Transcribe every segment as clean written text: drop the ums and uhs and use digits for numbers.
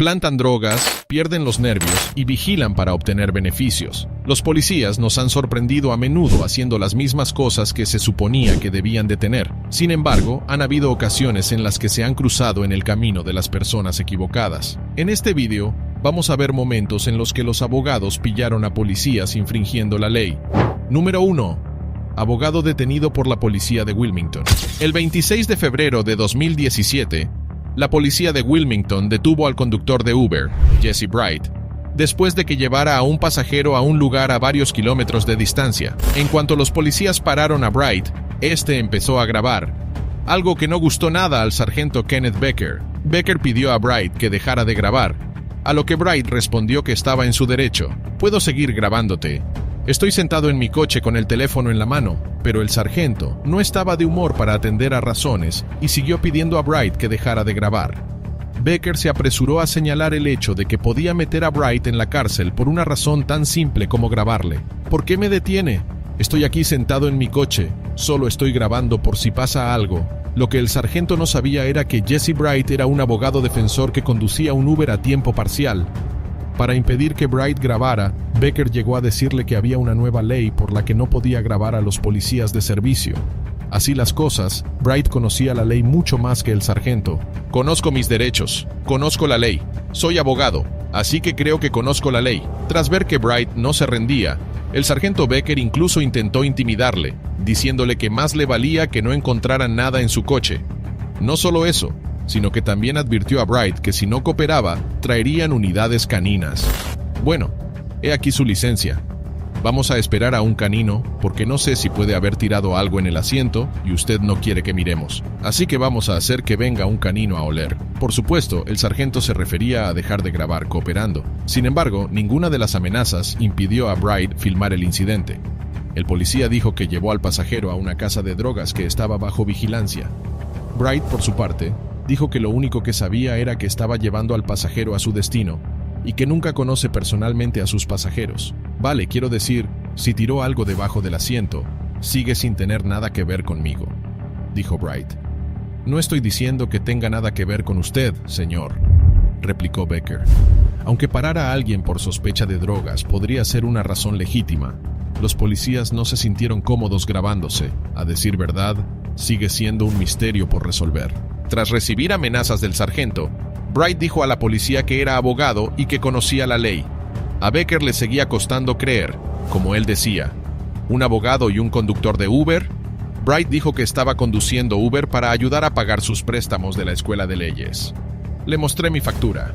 plantan drogas, pierden los nervios y vigilan para obtener beneficios. Los policías nos han sorprendido a menudo haciendo las mismas cosas que se suponía que debían de tener. Sin embargo, han habido ocasiones en las que se han cruzado en el camino de las personas equivocadas. En este video, vamos a ver momentos en los que los abogados pillaron a policías infringiendo la ley. Número 1. Abogado detenido por la policía de Wilmington. El 26 de febrero de 2017, la policía de Wilmington detuvo al conductor de Uber, Jesse Bright, después de que llevara a un pasajero a un lugar a varios kilómetros de distancia. En cuanto los policías pararon a Bright, este empezó a grabar, algo que no gustó nada al sargento Kenneth Becker. Becker pidió a Bright que dejara de grabar, a lo que Bright respondió que estaba en su derecho. «Puedo seguir grabándote. Estoy sentado en mi coche con el teléfono en la mano», pero el sargento no estaba de humor para atender a razones y siguió pidiendo a Bright que dejara de grabar. Becker se apresuró a señalar el hecho de que podía meter a Bright en la cárcel por una razón tan simple como grabarle. «¿Por qué me detiene? Estoy aquí sentado en mi coche. Solo estoy grabando por si pasa algo». Lo que el sargento no sabía era que Jesse Bright era un abogado defensor que conducía un Uber a tiempo parcial. Para impedir que Bright grabara, Becker llegó a decirle que había una nueva ley por la que no podía grabar a los policías de servicio. Así las cosas, Bright conocía la ley mucho más que el sargento. «Conozco mis derechos, conozco la ley, soy abogado, así que creo que conozco la ley». Tras ver que Bright no se rendía, el sargento Becker incluso intentó intimidarle, diciéndole que más le valía que no encontraran nada en su coche. No solo eso, sino que también advirtió a Bright que si no cooperaba, traerían unidades caninas. «Bueno, he aquí su licencia. Vamos a esperar a un canino, porque no sé si puede haber tirado algo en el asiento y usted no quiere que miremos. Así que vamos a hacer que venga un canino a oler». Por supuesto, el sargento se refería a dejar de grabar cooperando. Sin embargo, ninguna de las amenazas impidió a Bright filmar el incidente. El policía dijo que llevó al pasajero a una casa de drogas que estaba bajo vigilancia. Bright, por su parte, dijo que lo único que sabía era que estaba llevando al pasajero a su destino y que nunca conoce personalmente a sus pasajeros. «Vale, quiero decir, si tiró algo debajo del asiento, sigue sin tener nada que ver conmigo», dijo Bright. «No estoy diciendo que tenga nada que ver con usted, señor», replicó Becker. Aunque parar a alguien por sospecha de drogas podría ser una razón legítima, los policías no se sintieron cómodos grabándose. A decir verdad, sigue siendo un misterio por resolver. Tras recibir amenazas del sargento, Bright dijo a la policía que era abogado y que conocía la ley. A Becker le seguía costando creer, como él decía, ¿un abogado y un conductor de Uber? Bright dijo que estaba conduciendo Uber para ayudar a pagar sus préstamos de la escuela de leyes. «Le mostré mi factura.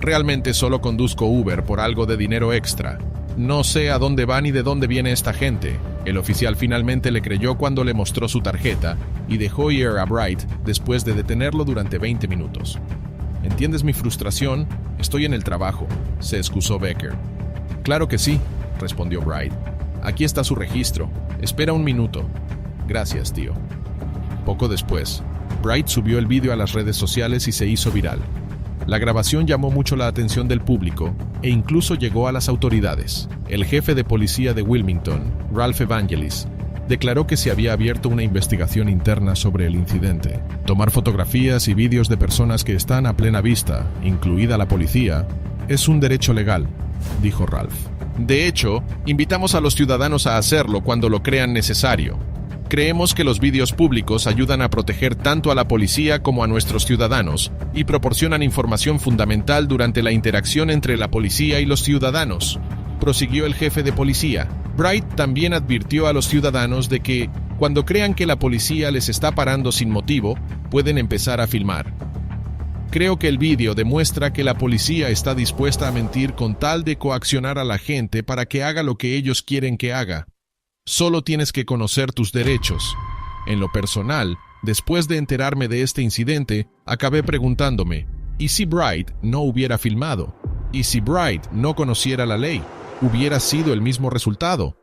Realmente solo conduzco Uber por algo de dinero extra. No sé a dónde va ni de dónde viene esta gente». El oficial finalmente le creyó cuando le mostró su tarjeta y dejó ir a Bright después de detenerlo durante 20 minutos. «¿Entiendes mi frustración? Estoy en el trabajo», se excusó Becker. «Claro que sí», respondió Bright. «Aquí está su registro. Espera un minuto». «Gracias, tío». Poco después, Bright subió el vídeo a las redes sociales y se hizo viral. La grabación llamó mucho la atención del público e incluso llegó a las autoridades. El jefe de policía de Wilmington, Ralph Evangelis, declaró que se había abierto una investigación interna sobre el incidente. «Tomar fotografías y vídeos de personas que están a plena vista, incluida la policía, es un derecho legal», dijo Ralph. «De hecho, invitamos a los ciudadanos a hacerlo cuando lo crean necesario. Creemos que los vídeos públicos ayudan a proteger tanto a la policía como a nuestros ciudadanos y proporcionan información fundamental durante la interacción entre la policía y los ciudadanos», prosiguió el jefe de policía. Bright también advirtió a los ciudadanos de que, cuando crean que la policía les está parando sin motivo, pueden empezar a filmar. «Creo que el vídeo demuestra que la policía está dispuesta a mentir con tal de coaccionar a la gente para que haga lo que ellos quieren que haga. Solo tienes que conocer tus derechos». En lo personal, después de enterarme de este incidente, acabé preguntándome, ¿y si Bright no hubiera filmado? ¿Y si Bright no conociera la ley? ¿Hubiera sido el mismo resultado?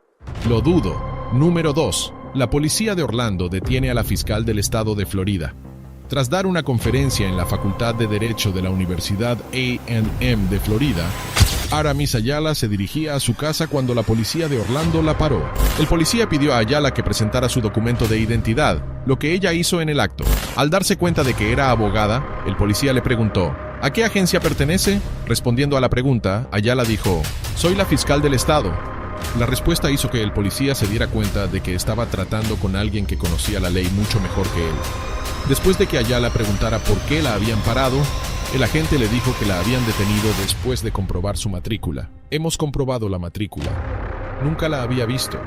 Lo dudo. Número 2. La policía de Orlando detiene a la fiscal del estado de Florida. Tras dar una conferencia en la Facultad de Derecho de la Universidad A&M de Florida, Aramis Ayala se dirigía a su casa cuando la policía de Orlando la paró. El policía pidió a Ayala que presentara su documento de identidad, lo que ella hizo en el acto. Al darse cuenta de que era abogada, el policía le preguntó, ¿A qué agencia pertenece? Respondiendo a la pregunta, Ayala dijo, soy la fiscal del estado. La respuesta hizo que el policía se diera cuenta de que estaba tratando con alguien que conocía la ley mucho mejor que él. Después de que Ayala preguntara por qué la habían parado, el agente le dijo que la habían detenido después de comprobar su matrícula. Hemos comprobado la matrícula. Nunca la había visto.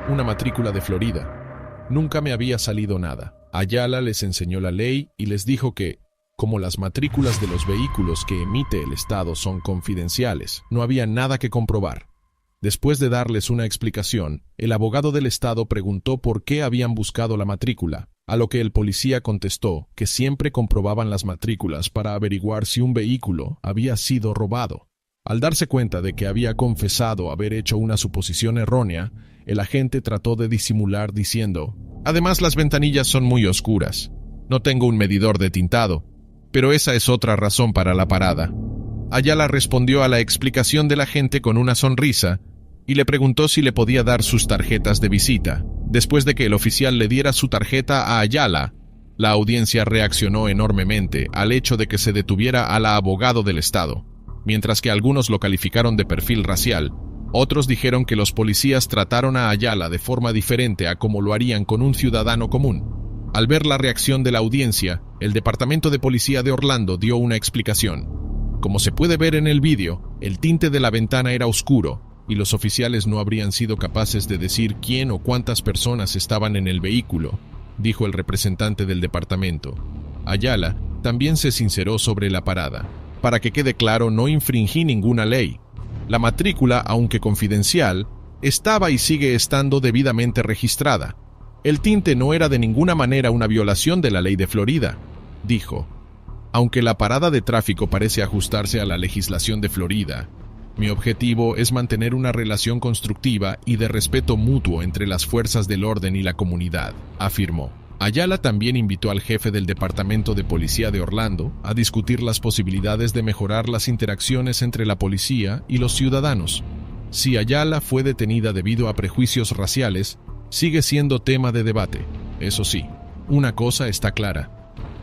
Una matrícula de Florida. Nunca me había salido nada. Ayala les enseñó la ley y les dijo que, como las matrículas de los vehículos que emite el Estado son confidenciales, no había nada que comprobar. Después de darles una explicación, el abogado del Estado preguntó por qué habían buscado la matrícula, a lo que el policía contestó que siempre comprobaban las matrículas para averiguar si un vehículo había sido robado. Al darse cuenta de que había confesado haber hecho una suposición errónea, el agente trató de disimular diciendo, además las ventanillas son muy oscuras. No tengo un medidor de tintado, pero esa es otra razón para la parada. Ayala respondió a la explicación del agente con una sonrisa y le preguntó si le podía dar sus tarjetas de visita. Después de que el oficial le diera su tarjeta a Ayala, la audiencia reaccionó enormemente al hecho de que se detuviera a la abogado del Estado. Mientras que algunos lo calificaron de perfil racial, otros dijeron que los policías trataron a Ayala de forma diferente a como lo harían con un ciudadano común. Al ver la reacción de la audiencia, el Departamento de Policía de Orlando dio una explicación. Como se puede ver en el vídeo, el tinte de la ventana era oscuro y los oficiales no habrían sido capaces de decir quién o cuántas personas estaban en el vehículo, dijo el representante del departamento. Ayala también se sinceró sobre la parada. Para que quede claro, no infringí ninguna ley. La matrícula, aunque confidencial, estaba y sigue estando debidamente registrada. El tinte no era de ninguna manera una violación de la ley de Florida, dijo. Aunque la parada de tráfico parece ajustarse a la legislación de Florida, mi objetivo es mantener una relación constructiva y de respeto mutuo entre las fuerzas del orden y la comunidad, afirmó. Ayala también invitó al jefe del Departamento de Policía de Orlando a discutir las posibilidades de mejorar las interacciones entre la policía y los ciudadanos. Si Ayala fue detenida debido a prejuicios raciales, sigue siendo tema de debate. Eso sí, una cosa está clara.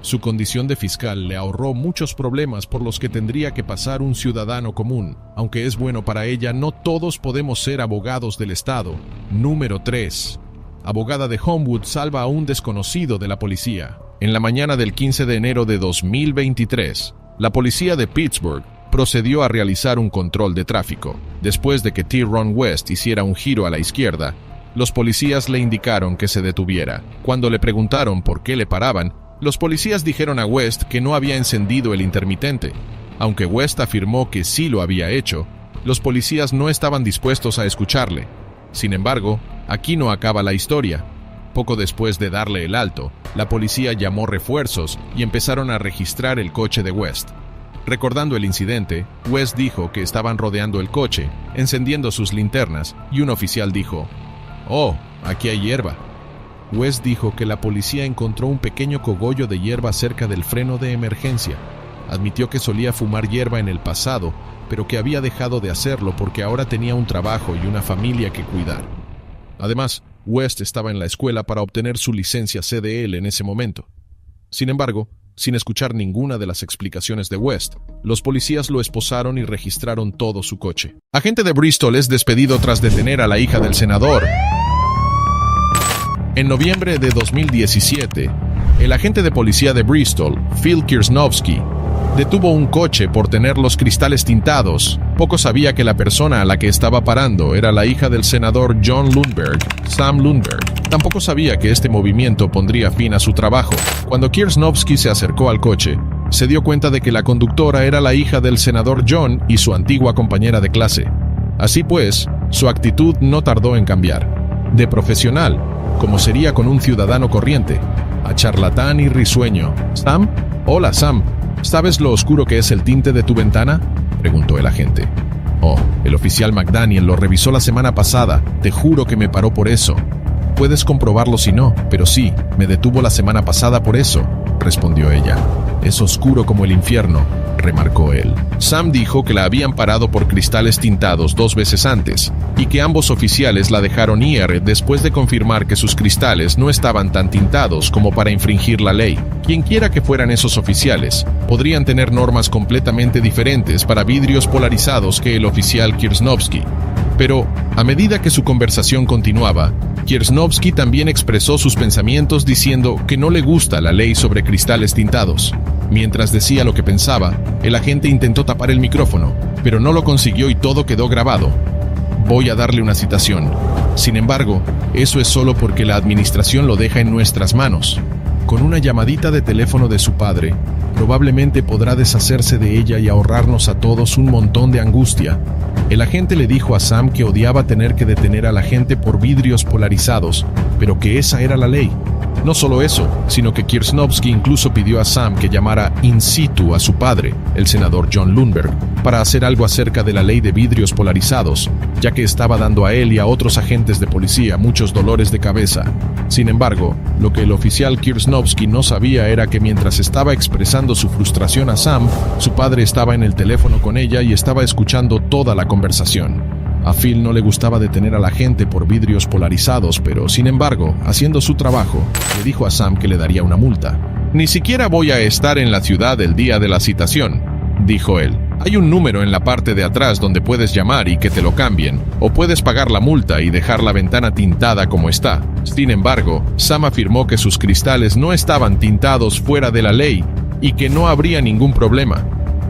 Su condición de fiscal le ahorró muchos problemas por los que tendría que pasar un ciudadano común. Aunque es bueno para ella, no todos podemos ser abogados del Estado. Número 3. Abogada de Homewood salva a un desconocido de la policía. En la mañana del 15 de enero de 2023, la policía de Pittsburgh procedió a realizar un control de tráfico. Después de que T. Ron West hiciera un giro a la izquierda, los policías le indicaron que se detuviera. Cuando le preguntaron por qué le paraban, los policías dijeron a West que no había encendido el intermitente. Aunque West afirmó que sí lo había hecho, los policías no estaban dispuestos a escucharle. Sin embargo, aquí no acaba la historia. Poco después de darle el alto, la policía llamó refuerzos y empezaron a registrar el coche de West. Recordando el incidente, West dijo que estaban rodeando el coche, encendiendo sus linternas, y un oficial dijo, «Oh, aquí hay hierba». West dijo que la policía encontró un pequeño cogollo de hierba cerca del freno de emergencia. Admitió que solía fumar hierba en el pasado, pero que había dejado de hacerlo porque ahora tenía un trabajo y una familia que cuidar. Además, West estaba en la escuela para obtener su licencia CDL en ese momento. Sin embargo, sin escuchar ninguna de las explicaciones de West, los policías lo esposaron y registraron todo su coche. Agente de Bristol es despedido tras detener a la hija del senador. En noviembre de 2017, el agente de policía de Bristol, Phil Kirsnovsky, detuvo un coche por tener los cristales tintados. Poco sabía que la persona a la que estaba parando era la hija del senador John Lundberg, Sam Lundberg. Tampoco sabía que este movimiento pondría fin a su trabajo. Cuando Kirsnovsky se acercó al coche, se dio cuenta de que la conductora era la hija del senador John y su antigua compañera de clase. Así pues, su actitud no tardó en cambiar. De profesional, como sería con un ciudadano corriente, a charlatán y risueño. «Sam, hola Sam, ¿sabes lo oscuro que es el tinte de tu ventana?», preguntó el agente. «Oh, el oficial McDaniel lo revisó la semana pasada, te juro que me paró por eso». «Puedes comprobarlo si no, pero sí, me detuvo la semana pasada por eso», respondió ella. «Es oscuro como el infierno. remarcó él. Sam dijo que la habían parado por cristales tintados 2 veces antes, y que ambos oficiales la dejaron ir después de confirmar que sus cristales no estaban tan tintados como para infringir la ley. Quienquiera que fueran esos oficiales, podrían tener normas completamente diferentes para vidrios polarizados que el oficial Kirsnovsky. Pero, a medida que su conversación continuaba, Kirsnovsky también expresó sus pensamientos diciendo que no le gusta la ley sobre cristales tintados. Mientras decía lo que pensaba, el agente intentó tapar el micrófono, pero no lo consiguió y todo quedó grabado. Voy a darle una citación. Sin embargo, eso es solo porque la administración lo deja en nuestras manos. Con una llamadita de teléfono de su padre, probablemente podrá deshacerse de ella y ahorrarnos a todos un montón de angustia. El agente le dijo a Sam que odiaba tener que detener a la gente por vidrios polarizados, pero que esa era la ley. No solo eso, sino que Kirsnovsky incluso pidió a Sam que llamara in situ a su padre, el senador John Lundberg, para hacer algo acerca de la ley de vidrios polarizados, ya que estaba dando a él y a otros agentes de policía muchos dolores de cabeza. Sin embargo, lo que el oficial Kirsnovsky no sabía era que mientras estaba expresando su frustración a Sam, su padre estaba en el teléfono con ella y estaba escuchando toda la conversación. A Phil no le gustaba detener a la gente por vidrios polarizados, pero sin embargo, haciendo su trabajo, le dijo a Sam que le daría una multa. «Ni siquiera voy a estar en la ciudad el día de la citación», dijo él. «Hay un número en la parte de atrás donde puedes llamar y que te lo cambien, o puedes pagar la multa y dejar la ventana tintada como está». Sin embargo, Sam afirmó que sus cristales no estaban tintados fuera de la ley y que no habría ningún problema.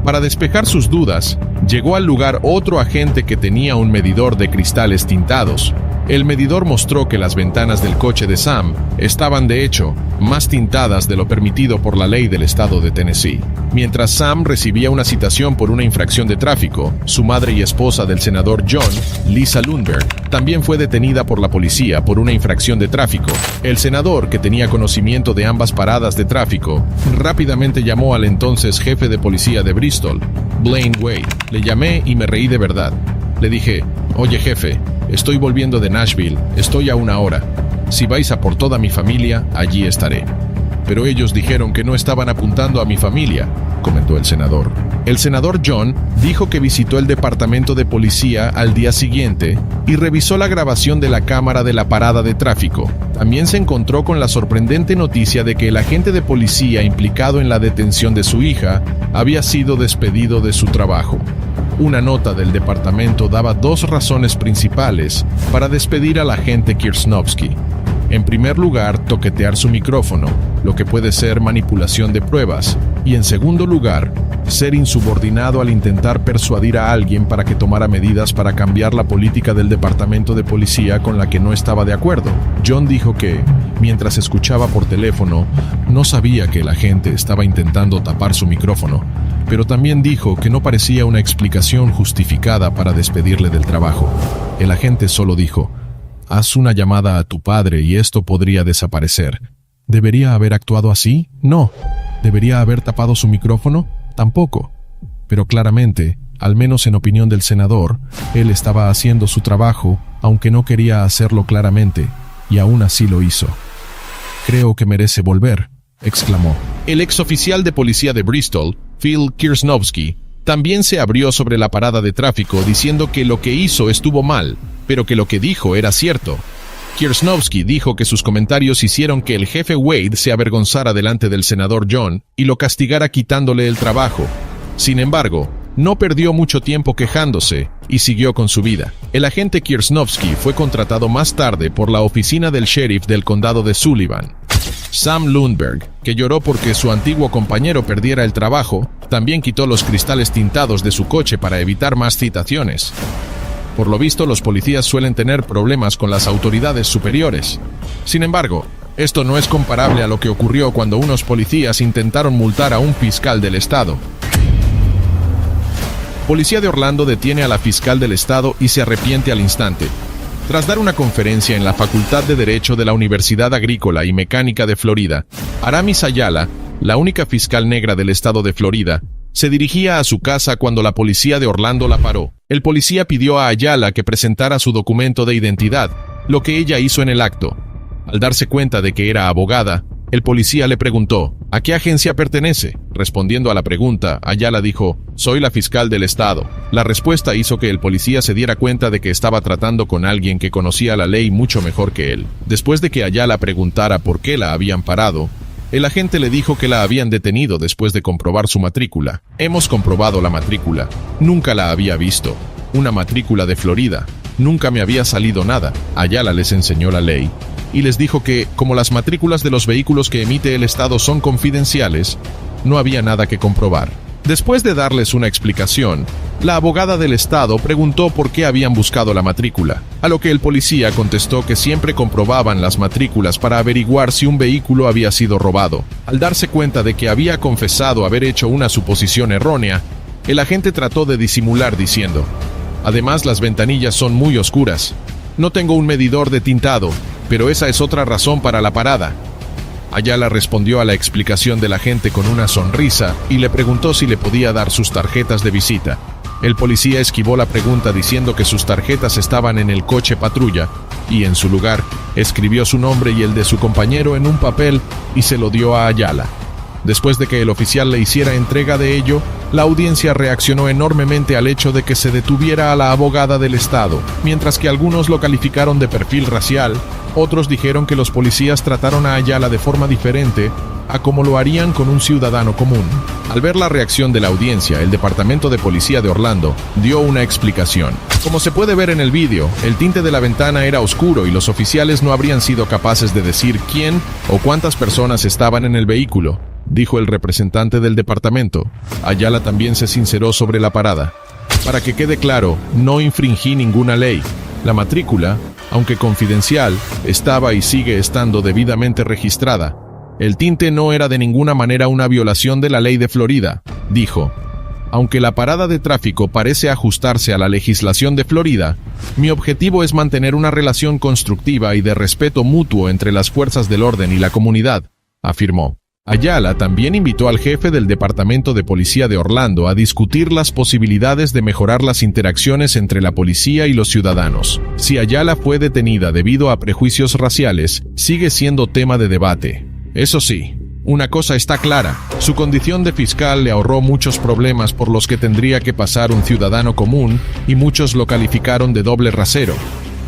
Para despejar sus dudas, llegó al lugar otro agente que tenía un medidor de cristales tintados. El medidor mostró que las ventanas del coche de Sam estaban, de hecho, más tintadas de lo permitido por la ley del estado de Tennessee. Mientras Sam recibía una citación por una infracción de tráfico, su madre y esposa del senador John, Lisa Lundberg, también fue detenida por la policía por una infracción de tráfico. El senador, que tenía conocimiento de ambas paradas de tráfico, rápidamente llamó al entonces jefe de policía de Bristol, Blaine Wade. Le llamé y me reí de verdad. Le dije: «Oye jefe, estoy volviendo de Nashville, estoy a 1 hora. Si vais a por toda mi familia, allí estaré». «Pero ellos dijeron que no estaban apuntando a mi familia», comentó el senador. El senador John dijo que visitó el departamento de policía al día siguiente y revisó la grabación de la cámara de la parada de tráfico. También se encontró con la sorprendente noticia de que el agente de policía implicado en la detención de su hija había sido despedido de su trabajo. Una nota del departamento daba 2 razones principales para despedir al agente Kirsnovsky. En primer lugar, toquetear su micrófono, lo que puede ser manipulación de pruebas, y en segundo lugar, ser insubordinado al intentar persuadir a alguien para que tomara medidas para cambiar la política del departamento de policía con la que no estaba de acuerdo. John dijo que, mientras escuchaba por teléfono, no sabía que el agente estaba intentando tapar su micrófono, pero también dijo que no parecía una explicación justificada para despedirle del trabajo. El agente solo dijo: «Haz una llamada a tu padre y esto podría desaparecer». ¿Debería haber actuado así? No. ¿Debería haber tapado su micrófono? Tampoco. Pero claramente, al menos en opinión del senador, él estaba haciendo su trabajo, aunque no quería hacerlo claramente, y aún así lo hizo. «Creo que merece volver», exclamó. El exoficial de policía de Bristol, Phil Kirsnovsky, también se abrió sobre la parada de tráfico diciendo que lo que hizo estuvo mal, pero que lo que dijo era cierto. Kirsnovsky dijo que sus comentarios hicieron que el jefe Wade se avergonzara delante del senador John y lo castigara quitándole el trabajo. Sin embargo, no perdió mucho tiempo quejándose y siguió con su vida. El agente Kirsnovsky fue contratado más tarde por la oficina del sheriff del condado de Sullivan. Sam Lundberg, que lloró porque su antiguo compañero perdiera el trabajo, también quitó los cristales tintados de su coche para evitar más citaciones. Por lo visto, los policías suelen tener problemas con las autoridades superiores. Sin embargo, esto no es comparable a lo que ocurrió cuando unos policías intentaron multar a un fiscal del estado. Policía de Orlando detiene a la fiscal del estado y se arrepiente al instante. Tras dar una conferencia en la Facultad de Derecho de la Universidad Agrícola y Mecánica de Florida, Aramis Ayala, la única fiscal negra del estado de Florida, se dirigía a su casa cuando la policía de Orlando la paró. El policía pidió a Ayala que presentara su documento de identidad, lo que ella hizo en el acto. Al darse cuenta de que era abogada, El policía le preguntó, ¿a qué agencia pertenece? Respondiendo a la pregunta, Ayala dijo, soy la fiscal del estado. La respuesta hizo que el policía se diera cuenta de que estaba tratando con alguien que conocía la ley mucho mejor que él. Después de que Ayala preguntara por qué la habían parado, el agente le dijo que la habían detenido después de comprobar su matrícula. Hemos comprobado la matrícula. Nunca la había visto. Una matrícula de Florida. Nunca me había salido nada. Ayala les enseñó la ley y les dijo que, como las matrículas de los vehículos que emite el Estado son confidenciales, no había nada que comprobar. Después de darles una explicación, la abogada del Estado preguntó por qué habían buscado la matrícula, a lo que el policía contestó que siempre comprobaban las matrículas para averiguar si un vehículo había sido robado. Al darse cuenta de que había confesado haber hecho una suposición errónea, el agente trató de disimular diciendo, además las ventanillas son muy oscuras. No tengo un medidor de tintado, pero esa es otra razón para la parada. Ayala respondió a la explicación del agente con una sonrisa y le preguntó si le podía dar sus tarjetas de visita. El policía esquivó la pregunta diciendo que sus tarjetas estaban en el coche patrulla y, en su lugar, escribió su nombre y el de su compañero en un papel y se lo dio a Ayala. Después de que el oficial le hiciera entrega de ello, la audiencia reaccionó enormemente al hecho de que se detuviera a la abogada del Estado. Mientras que algunos lo calificaron de perfil racial, otros dijeron que los policías trataron a Ayala de forma diferente a como lo harían con un ciudadano común. Al ver la reacción de la audiencia, el Departamento de Policía de Orlando dio una explicación. Como se puede ver en el vídeo, el tinte de la ventana era oscuro y los oficiales no habrían sido capaces de decir quién o cuántas personas estaban en el vehículo, dijo el representante del departamento. Ayala también se sinceró sobre la parada. Para que quede claro, no infringí ninguna ley. La matrícula, aunque confidencial, estaba y sigue estando debidamente registrada. El tinte no era de ninguna manera una violación de la ley de Florida, dijo. Aunque la parada de tráfico parece ajustarse a la legislación de Florida, mi objetivo es mantener una relación constructiva y de respeto mutuo entre las fuerzas del orden y la comunidad, afirmó. Ayala también invitó al jefe del Departamento de Policía de Orlando a discutir las posibilidades de mejorar las interacciones entre la policía y los ciudadanos. Si Ayala fue detenida debido a prejuicios raciales, sigue siendo tema de debate. Eso sí, una cosa está clara, su condición de fiscal le ahorró muchos problemas por los que tendría que pasar un ciudadano común y muchos lo calificaron de doble rasero.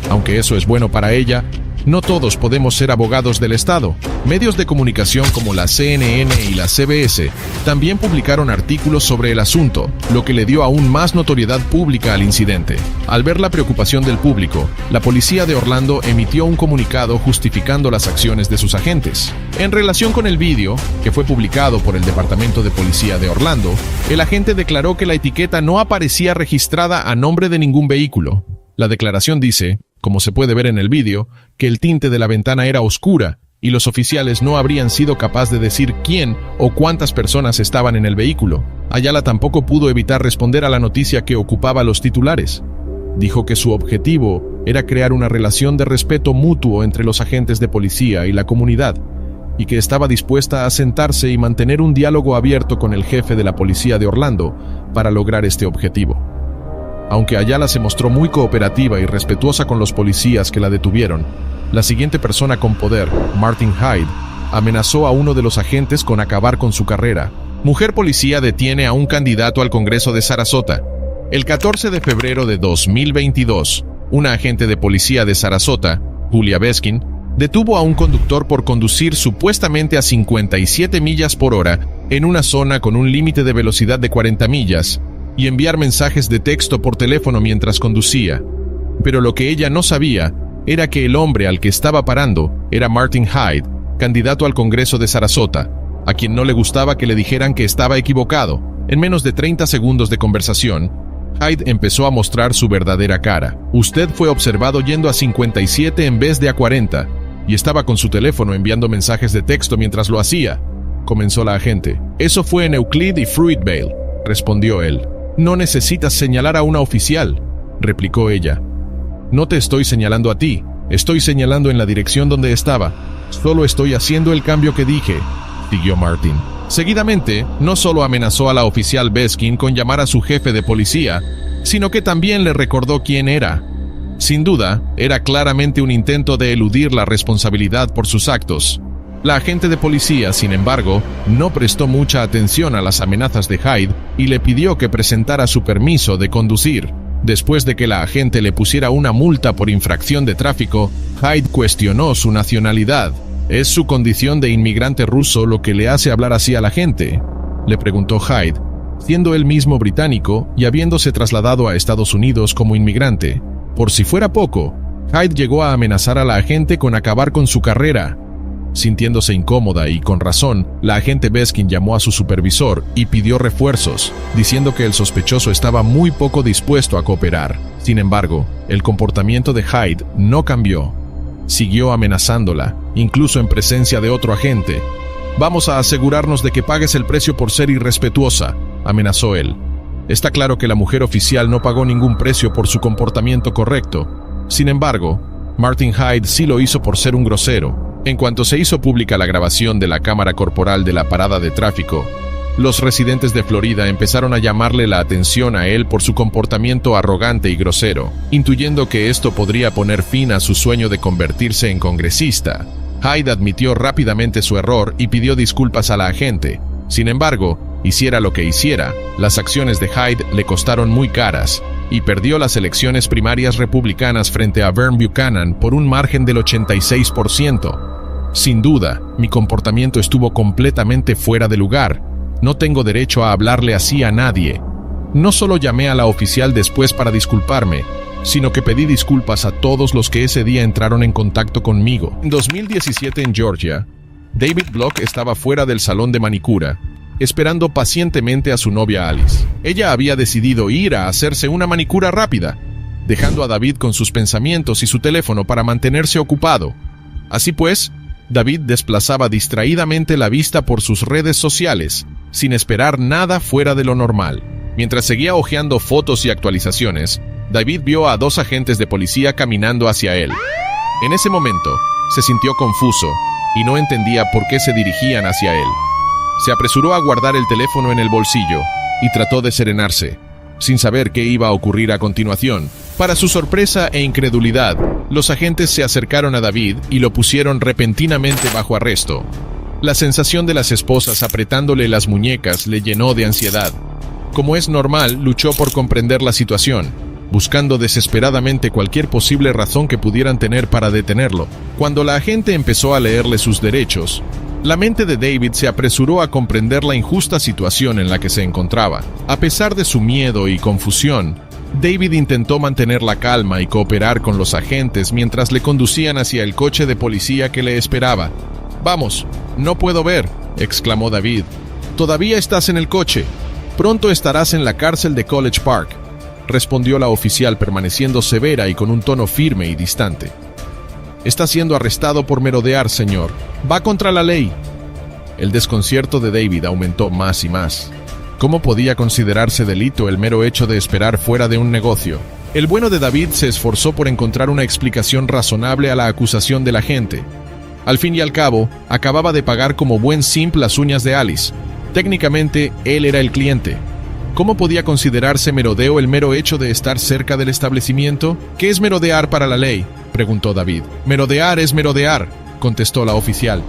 Aunque eso es bueno para ella, no todos podemos ser abogados del Estado. Medios de comunicación como la CNN y la CBS también publicaron artículos sobre el asunto, lo que le dio aún más notoriedad pública al incidente. Al ver la preocupación del público, la policía de Orlando emitió un comunicado justificando las acciones de sus agentes. En relación con el vídeo, que fue publicado por el Departamento de Policía de Orlando, el agente declaró que la etiqueta no aparecía registrada a nombre de ningún vehículo. La declaración dice, como se puede ver en el vídeo, que el tinte de la ventana era oscura y los oficiales no habrían sido capaces de decir quién o cuántas personas estaban en el vehículo. Ayala tampoco pudo evitar responder a la noticia que ocupaba los titulares. Dijo que su objetivo era crear una relación de respeto mutuo entre los agentes de policía y la comunidad, y que estaba dispuesta a sentarse y mantener un diálogo abierto con el jefe de la policía de Orlando para lograr este objetivo. Aunque Ayala se mostró muy cooperativa y respetuosa con los policías que la detuvieron, la siguiente persona con poder, Martin Hyde, amenazó a uno de los agentes con acabar con su carrera. Mujer policía detiene a un candidato al Congreso de Sarasota. El 14 de febrero de 2022, una agente de policía de Sarasota, Julia Beskin, detuvo a un conductor por conducir supuestamente a 57 millas por hora en una zona con un límite de velocidad de 40 millas, y enviar mensajes de texto por teléfono mientras conducía. Pero lo que ella no sabía era que el hombre al que estaba parando era Martin Hyde, candidato al Congreso de Sarasota, a quien no le gustaba que le dijeran que estaba equivocado. En menos de 30 segundos de conversación, Hyde empezó a mostrar su verdadera cara. Usted fue observado yendo a 57 en vez de a 40, y estaba con su teléfono enviando mensajes de texto mientras lo hacía, comenzó la agente. Eso fue en Euclid y Fruitvale, respondió él. No necesitas señalar a una oficial, replicó ella. No te estoy señalando a ti, estoy señalando en la dirección donde estaba. Solo estoy haciendo el cambio que dije, siguió Martin. Seguidamente, no solo amenazó a la oficial Beskin con llamar a su jefe de policía, sino que también le recordó quién era. Sin duda, era claramente un intento de eludir la responsabilidad por sus actos. La agente de policía, sin embargo, no prestó mucha atención a las amenazas de Hyde y le pidió que presentara su permiso de conducir. Después de que la agente le pusiera una multa por infracción de tráfico, Hyde cuestionó su nacionalidad. ¿Es su condición de inmigrante ruso lo que le hace hablar así a la gente?, le preguntó Hyde, siendo él mismo británico y habiéndose trasladado a Estados Unidos como inmigrante. Por si fuera poco, Hyde llegó a amenazar a la agente con acabar con su carrera. Sintiéndose incómoda y con razón, la agente Beskin llamó a su supervisor y pidió refuerzos, diciendo que el sospechoso estaba muy poco dispuesto a cooperar. Sin embargo, el comportamiento de Hyde no cambió. Siguió amenazándola, incluso en presencia de otro agente. «Vamos a asegurarnos de que pagues el precio por ser irrespetuosa», amenazó él. Está claro que la mujer oficial no pagó ningún precio por su comportamiento correcto. Sin embargo, Martin Hyde sí lo hizo por ser un grosero. En cuanto se hizo pública la grabación de la cámara corporal de la parada de tráfico, los residentes de Florida empezaron a llamarle la atención a él por su comportamiento arrogante y grosero, intuyendo que esto podría poner fin a su sueño de convertirse en congresista. Hyde admitió rápidamente su error y pidió disculpas a la agente. Sin embargo, hiciera lo que hiciera, las acciones de Hyde le costaron muy caras, y perdió las elecciones primarias republicanas frente a Vern Buchanan por un margen del 86%. Sin duda, mi comportamiento estuvo completamente fuera de lugar. No tengo derecho a hablarle así a nadie. No solo llamé a la oficial después para disculparme, sino que pedí disculpas a todos los que ese día entraron en contacto conmigo. En 2017 en Georgia, David Block estaba fuera del salón de manicura, esperando pacientemente a su novia Alice. Ella había decidido ir a hacerse una manicura rápida, dejando a David con sus pensamientos y su teléfono para mantenerse ocupado. Así pues, David desplazaba distraídamente la vista por sus redes sociales, sin esperar nada fuera de lo normal. Mientras seguía hojeando fotos y actualizaciones, David vio a 2 agentes de policía caminando hacia él. En ese momento, se sintió confuso y no entendía por qué se dirigían hacia él. Se apresuró a guardar el teléfono en el bolsillo y trató de serenarse, sin saber qué iba a ocurrir a continuación. Para su sorpresa e incredulidad, los agentes se acercaron a David y lo pusieron repentinamente bajo arresto. La sensación de las esposas apretándole las muñecas le llenó de ansiedad. Como es normal, luchó por comprender la situación, buscando desesperadamente cualquier posible razón que pudieran tener para detenerlo. Cuando la agente empezó a leerle sus derechos, la mente de David se apresuró a comprender la injusta situación en la que se encontraba. A pesar de su miedo y confusión, David intentó mantener la calma y cooperar con los agentes mientras le conducían hacia el coche de policía que le esperaba. «Vamos, no puedo ver», exclamó David. «Todavía estás en el coche. Pronto estarás en la cárcel de College Park», respondió la oficial permaneciendo severa y con un tono firme y distante. «Está siendo arrestado por merodear, señor. Va contra la ley». El desconcierto de David aumentó más y más. ¿Cómo podía considerarse delito el mero hecho de esperar fuera de un negocio? El bueno de David se esforzó por encontrar una explicación razonable a la acusación de la gente. Al fin y al cabo, acababa de pagar como buen simp las uñas de Alice. Técnicamente, él era el cliente. ¿Cómo podía considerarse merodeo el mero hecho de estar cerca del establecimiento? ¿Qué es merodear para la ley?, preguntó David. «Merodear es merodear», contestó la oficial.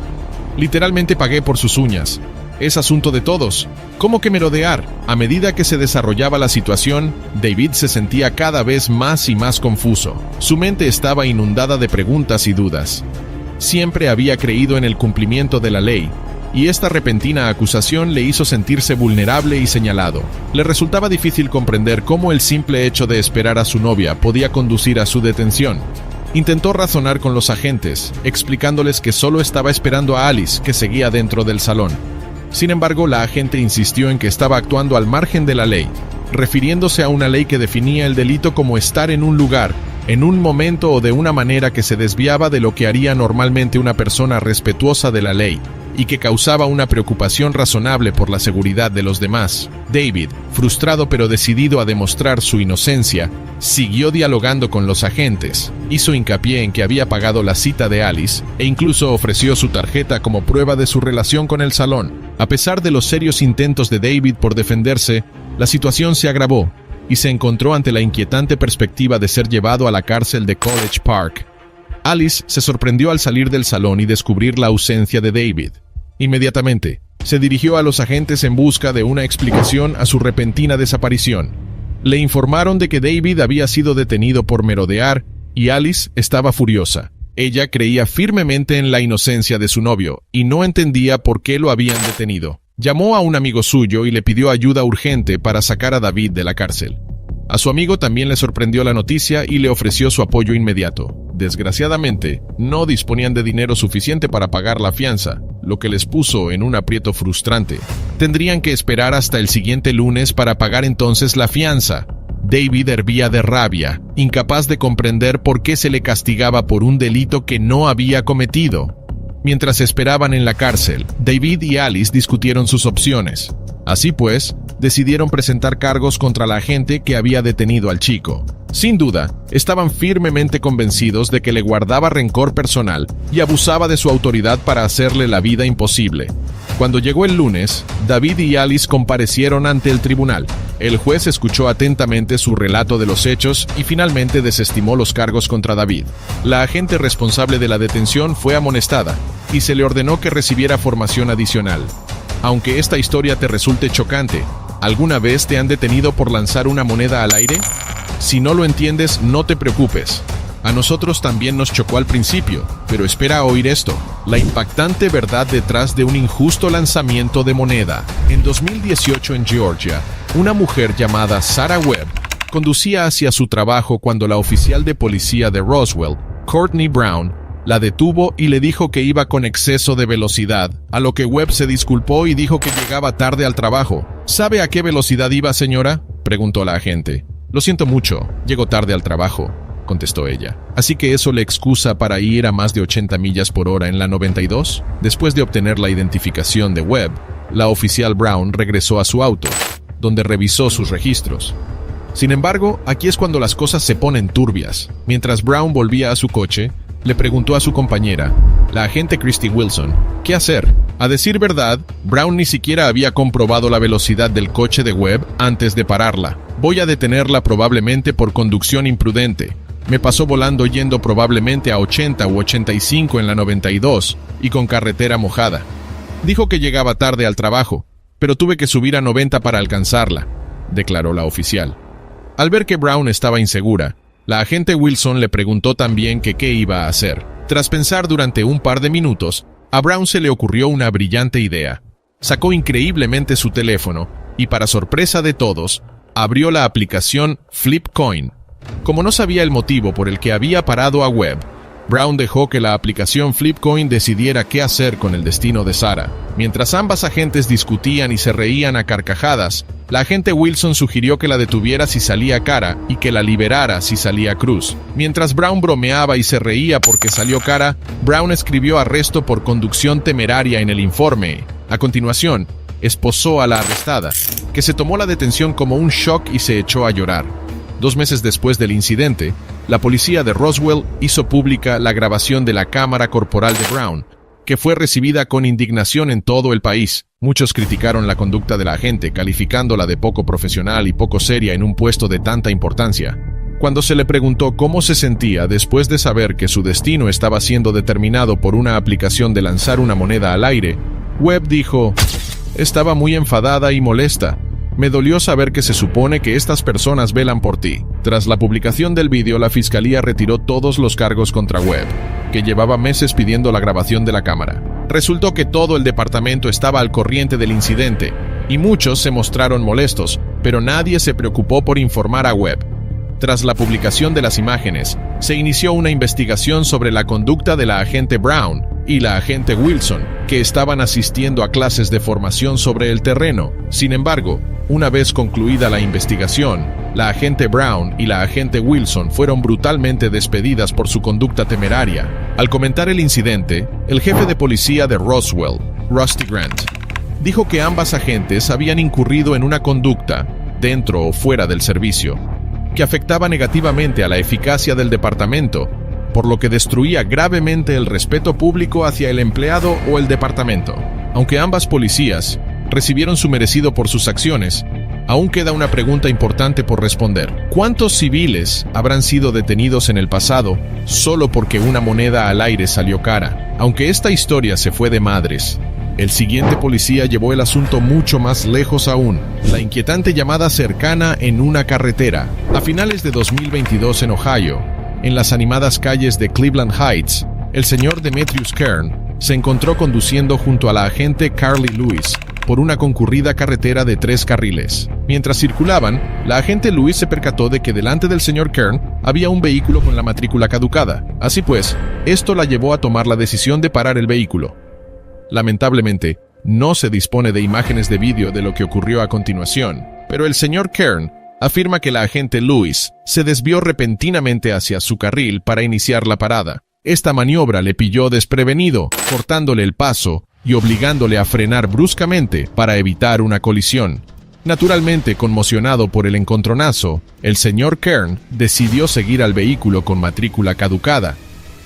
«Literalmente pagué por sus uñas. Es asunto de todos. ¿Cómo que merodear?». A medida que se desarrollaba la situación, David se sentía cada vez más y más confuso. Su mente estaba inundada de preguntas y dudas. Siempre había creído en el cumplimiento de la ley, y esta repentina acusación le hizo sentirse vulnerable y señalado. Le resultaba difícil comprender cómo el simple hecho de esperar a su novia podía conducir a su detención. Intentó razonar con los agentes, explicándoles que solo estaba esperando a Alice, que seguía dentro del salón. Sin embargo, la agente insistió en que estaba actuando al margen de la ley, refiriéndose a una ley que definía el delito como estar en un lugar, en un momento o de una manera que se desviaba de lo que haría normalmente una persona respetuosa de la ley, y que causaba una preocupación razonable por la seguridad de los demás. David, frustrado pero decidido a demostrar su inocencia, siguió dialogando con los agentes, hizo hincapié en que había pagado la cita de Alice e incluso ofreció su tarjeta como prueba de su relación con el salón. A pesar de los serios intentos de David por defenderse, la situación se agravó y se encontró ante la inquietante perspectiva de ser llevado a la cárcel de College Park. Alice se sorprendió al salir del salón y descubrir la ausencia de David. Inmediatamente, se dirigió a los agentes en busca de una explicación a su repentina desaparición. Le informaron de que David había sido detenido por merodear y Alice estaba furiosa. Ella creía firmemente en la inocencia de su novio y no entendía por qué lo habían detenido. Llamó a un amigo suyo y le pidió ayuda urgente para sacar a David de la cárcel. A su amigo también le sorprendió la noticia y le ofreció su apoyo inmediato. Desgraciadamente, no disponían de dinero suficiente para pagar la fianza, lo que les puso en un aprieto frustrante. Tendrían que esperar hasta el siguiente lunes para pagar entonces la fianza. David hervía de rabia, incapaz de comprender por qué se le castigaba por un delito que no había cometido. Mientras esperaban en la cárcel, David y Alice discutieron sus opciones. Así pues, decidieron presentar cargos contra la agente que había detenido al chico. Sin duda, estaban firmemente convencidos de que le guardaba rencor personal y abusaba de su autoridad para hacerle la vida imposible. Cuando llegó el lunes, David y Alice comparecieron ante el tribunal. El juez escuchó atentamente su relato de los hechos y finalmente desestimó los cargos contra David. La agente responsable de la detención fue amonestada y se le ordenó que recibiera formación adicional. Aunque esta historia te resulte chocante, ¿alguna vez te han detenido por lanzar una moneda al aire? Si no lo entiendes, no te preocupes. A nosotros también nos chocó al principio, pero espera a oír esto. La impactante verdad detrás de un injusto lanzamiento de moneda. En 2018 en Georgia, una mujer llamada Sarah Webb conducía hacia su trabajo cuando la oficial de policía de Roswell, Courtney Brown, la detuvo y le dijo que iba con exceso de velocidad, a lo que Webb se disculpó y dijo que llegaba tarde al trabajo. ¿Sabe a qué velocidad iba, señora?, preguntó la agente. Lo siento mucho, llego tarde al trabajo, contestó ella. ¿Así que eso le excusa para ir a más de 80 millas por hora en la 92? Después de obtener la identificación de Webb, la oficial Brown regresó a su auto, donde revisó sus registros. Sin embargo, aquí es cuando las cosas se ponen turbias. Mientras Brown volvía a su coche, le preguntó a su compañera, la agente Christy Wilson, ¿qué hacer? A decir verdad, Brown ni siquiera había comprobado la velocidad del coche de Webb antes de pararla. Voy a detenerla probablemente por conducción imprudente. Me pasó volando yendo probablemente a 80 u 85 en la 92 y con carretera mojada. Dijo que llegaba tarde al trabajo, pero tuve que subir a 90 para alcanzarla, declaró la oficial. Al ver que Brown estaba insegura, la agente Wilson le preguntó también que qué iba a hacer. Tras pensar durante un par de minutos, a Brown se le ocurrió una brillante idea. Sacó increíblemente su teléfono y, para sorpresa de todos, abrió la aplicación Flipcoin. Como no sabía el motivo por el que había parado a Webb, Brown dejó que la aplicación Flipcoin decidiera qué hacer con el destino de Sarah. Mientras ambas agentes discutían y se reían a carcajadas, la agente Wilson sugirió que la detuviera si salía cara y que la liberara si salía cruz. Mientras Brown bromeaba y se reía porque salió cara, Brown escribió arresto por conducción temeraria en el informe. A continuación, esposó a la arrestada, que se tomó la detención como un shock y se echó a llorar. 2 meses después del incidente, la policía de Roswell hizo pública la grabación de la cámara corporal de Brown, que fue recibida con indignación en todo el país. Muchos criticaron la conducta de la agente, calificándola de poco profesional y poco seria en un puesto de tanta importancia. Cuando se le preguntó cómo se sentía después de saber que su destino estaba siendo determinado por una aplicación de lanzar una moneda al aire, Webb dijo, «Estaba muy enfadada y molesta. Me dolió saber que se supone que estas personas velan por ti». Tras la publicación del vídeo, la fiscalía retiró todos los cargos contra Webb, que llevaba meses pidiendo la grabación de la cámara. Resultó que todo el departamento estaba al corriente del incidente, y muchos se mostraron molestos, pero nadie se preocupó por informar a Webb. Tras la publicación de las imágenes, se inició una investigación sobre la conducta de la agente Brown y la agente Wilson, que estaban asistiendo a clases de formación sobre el terreno. Sin embargo, una vez concluida la investigación, la agente Brown y la agente Wilson fueron brutalmente despedidas por su conducta temeraria. Al comentar el incidente, el jefe de policía de Roswell, Rusty Grant, dijo que ambas agentes habían incurrido en una conducta, dentro o fuera del servicio, que afectaba negativamente a la eficacia del departamento, por lo que destruía gravemente el respeto público hacia el empleado o el departamento. Aunque ambas policías recibieron su merecido por sus acciones, Aún queda una pregunta importante por responder. ¿Cuántos civiles habrán sido detenidos en el pasado solo porque una moneda al aire salió cara? Aunque esta historia se fue de madres, el siguiente policía llevó el asunto mucho más lejos aún. La inquietante llamada cercana en una carretera. A finales de 2022 en Ohio, en las animadas calles de Cleveland Heights, el señor Demetrius Kern se encontró conduciendo junto a la agente Carly Lewis por una concurrida carretera de 3 carriles. Mientras circulaban, la agente Lewis se percató de que delante del señor Kern había un vehículo con la matrícula caducada. Así pues, esto la llevó a tomar la decisión de parar el vehículo. Lamentablemente, no se dispone de imágenes de vídeo de lo que ocurrió a continuación, pero el señor Kern afirma que la agente Lewis se desvió repentinamente hacia su carril para iniciar la parada. Esta maniobra le pilló desprevenido, cortándole el paso y obligándole a frenar bruscamente para evitar una colisión. Naturalmente conmocionado por el encontronazo, el señor Kern decidió seguir al vehículo con matrícula caducada.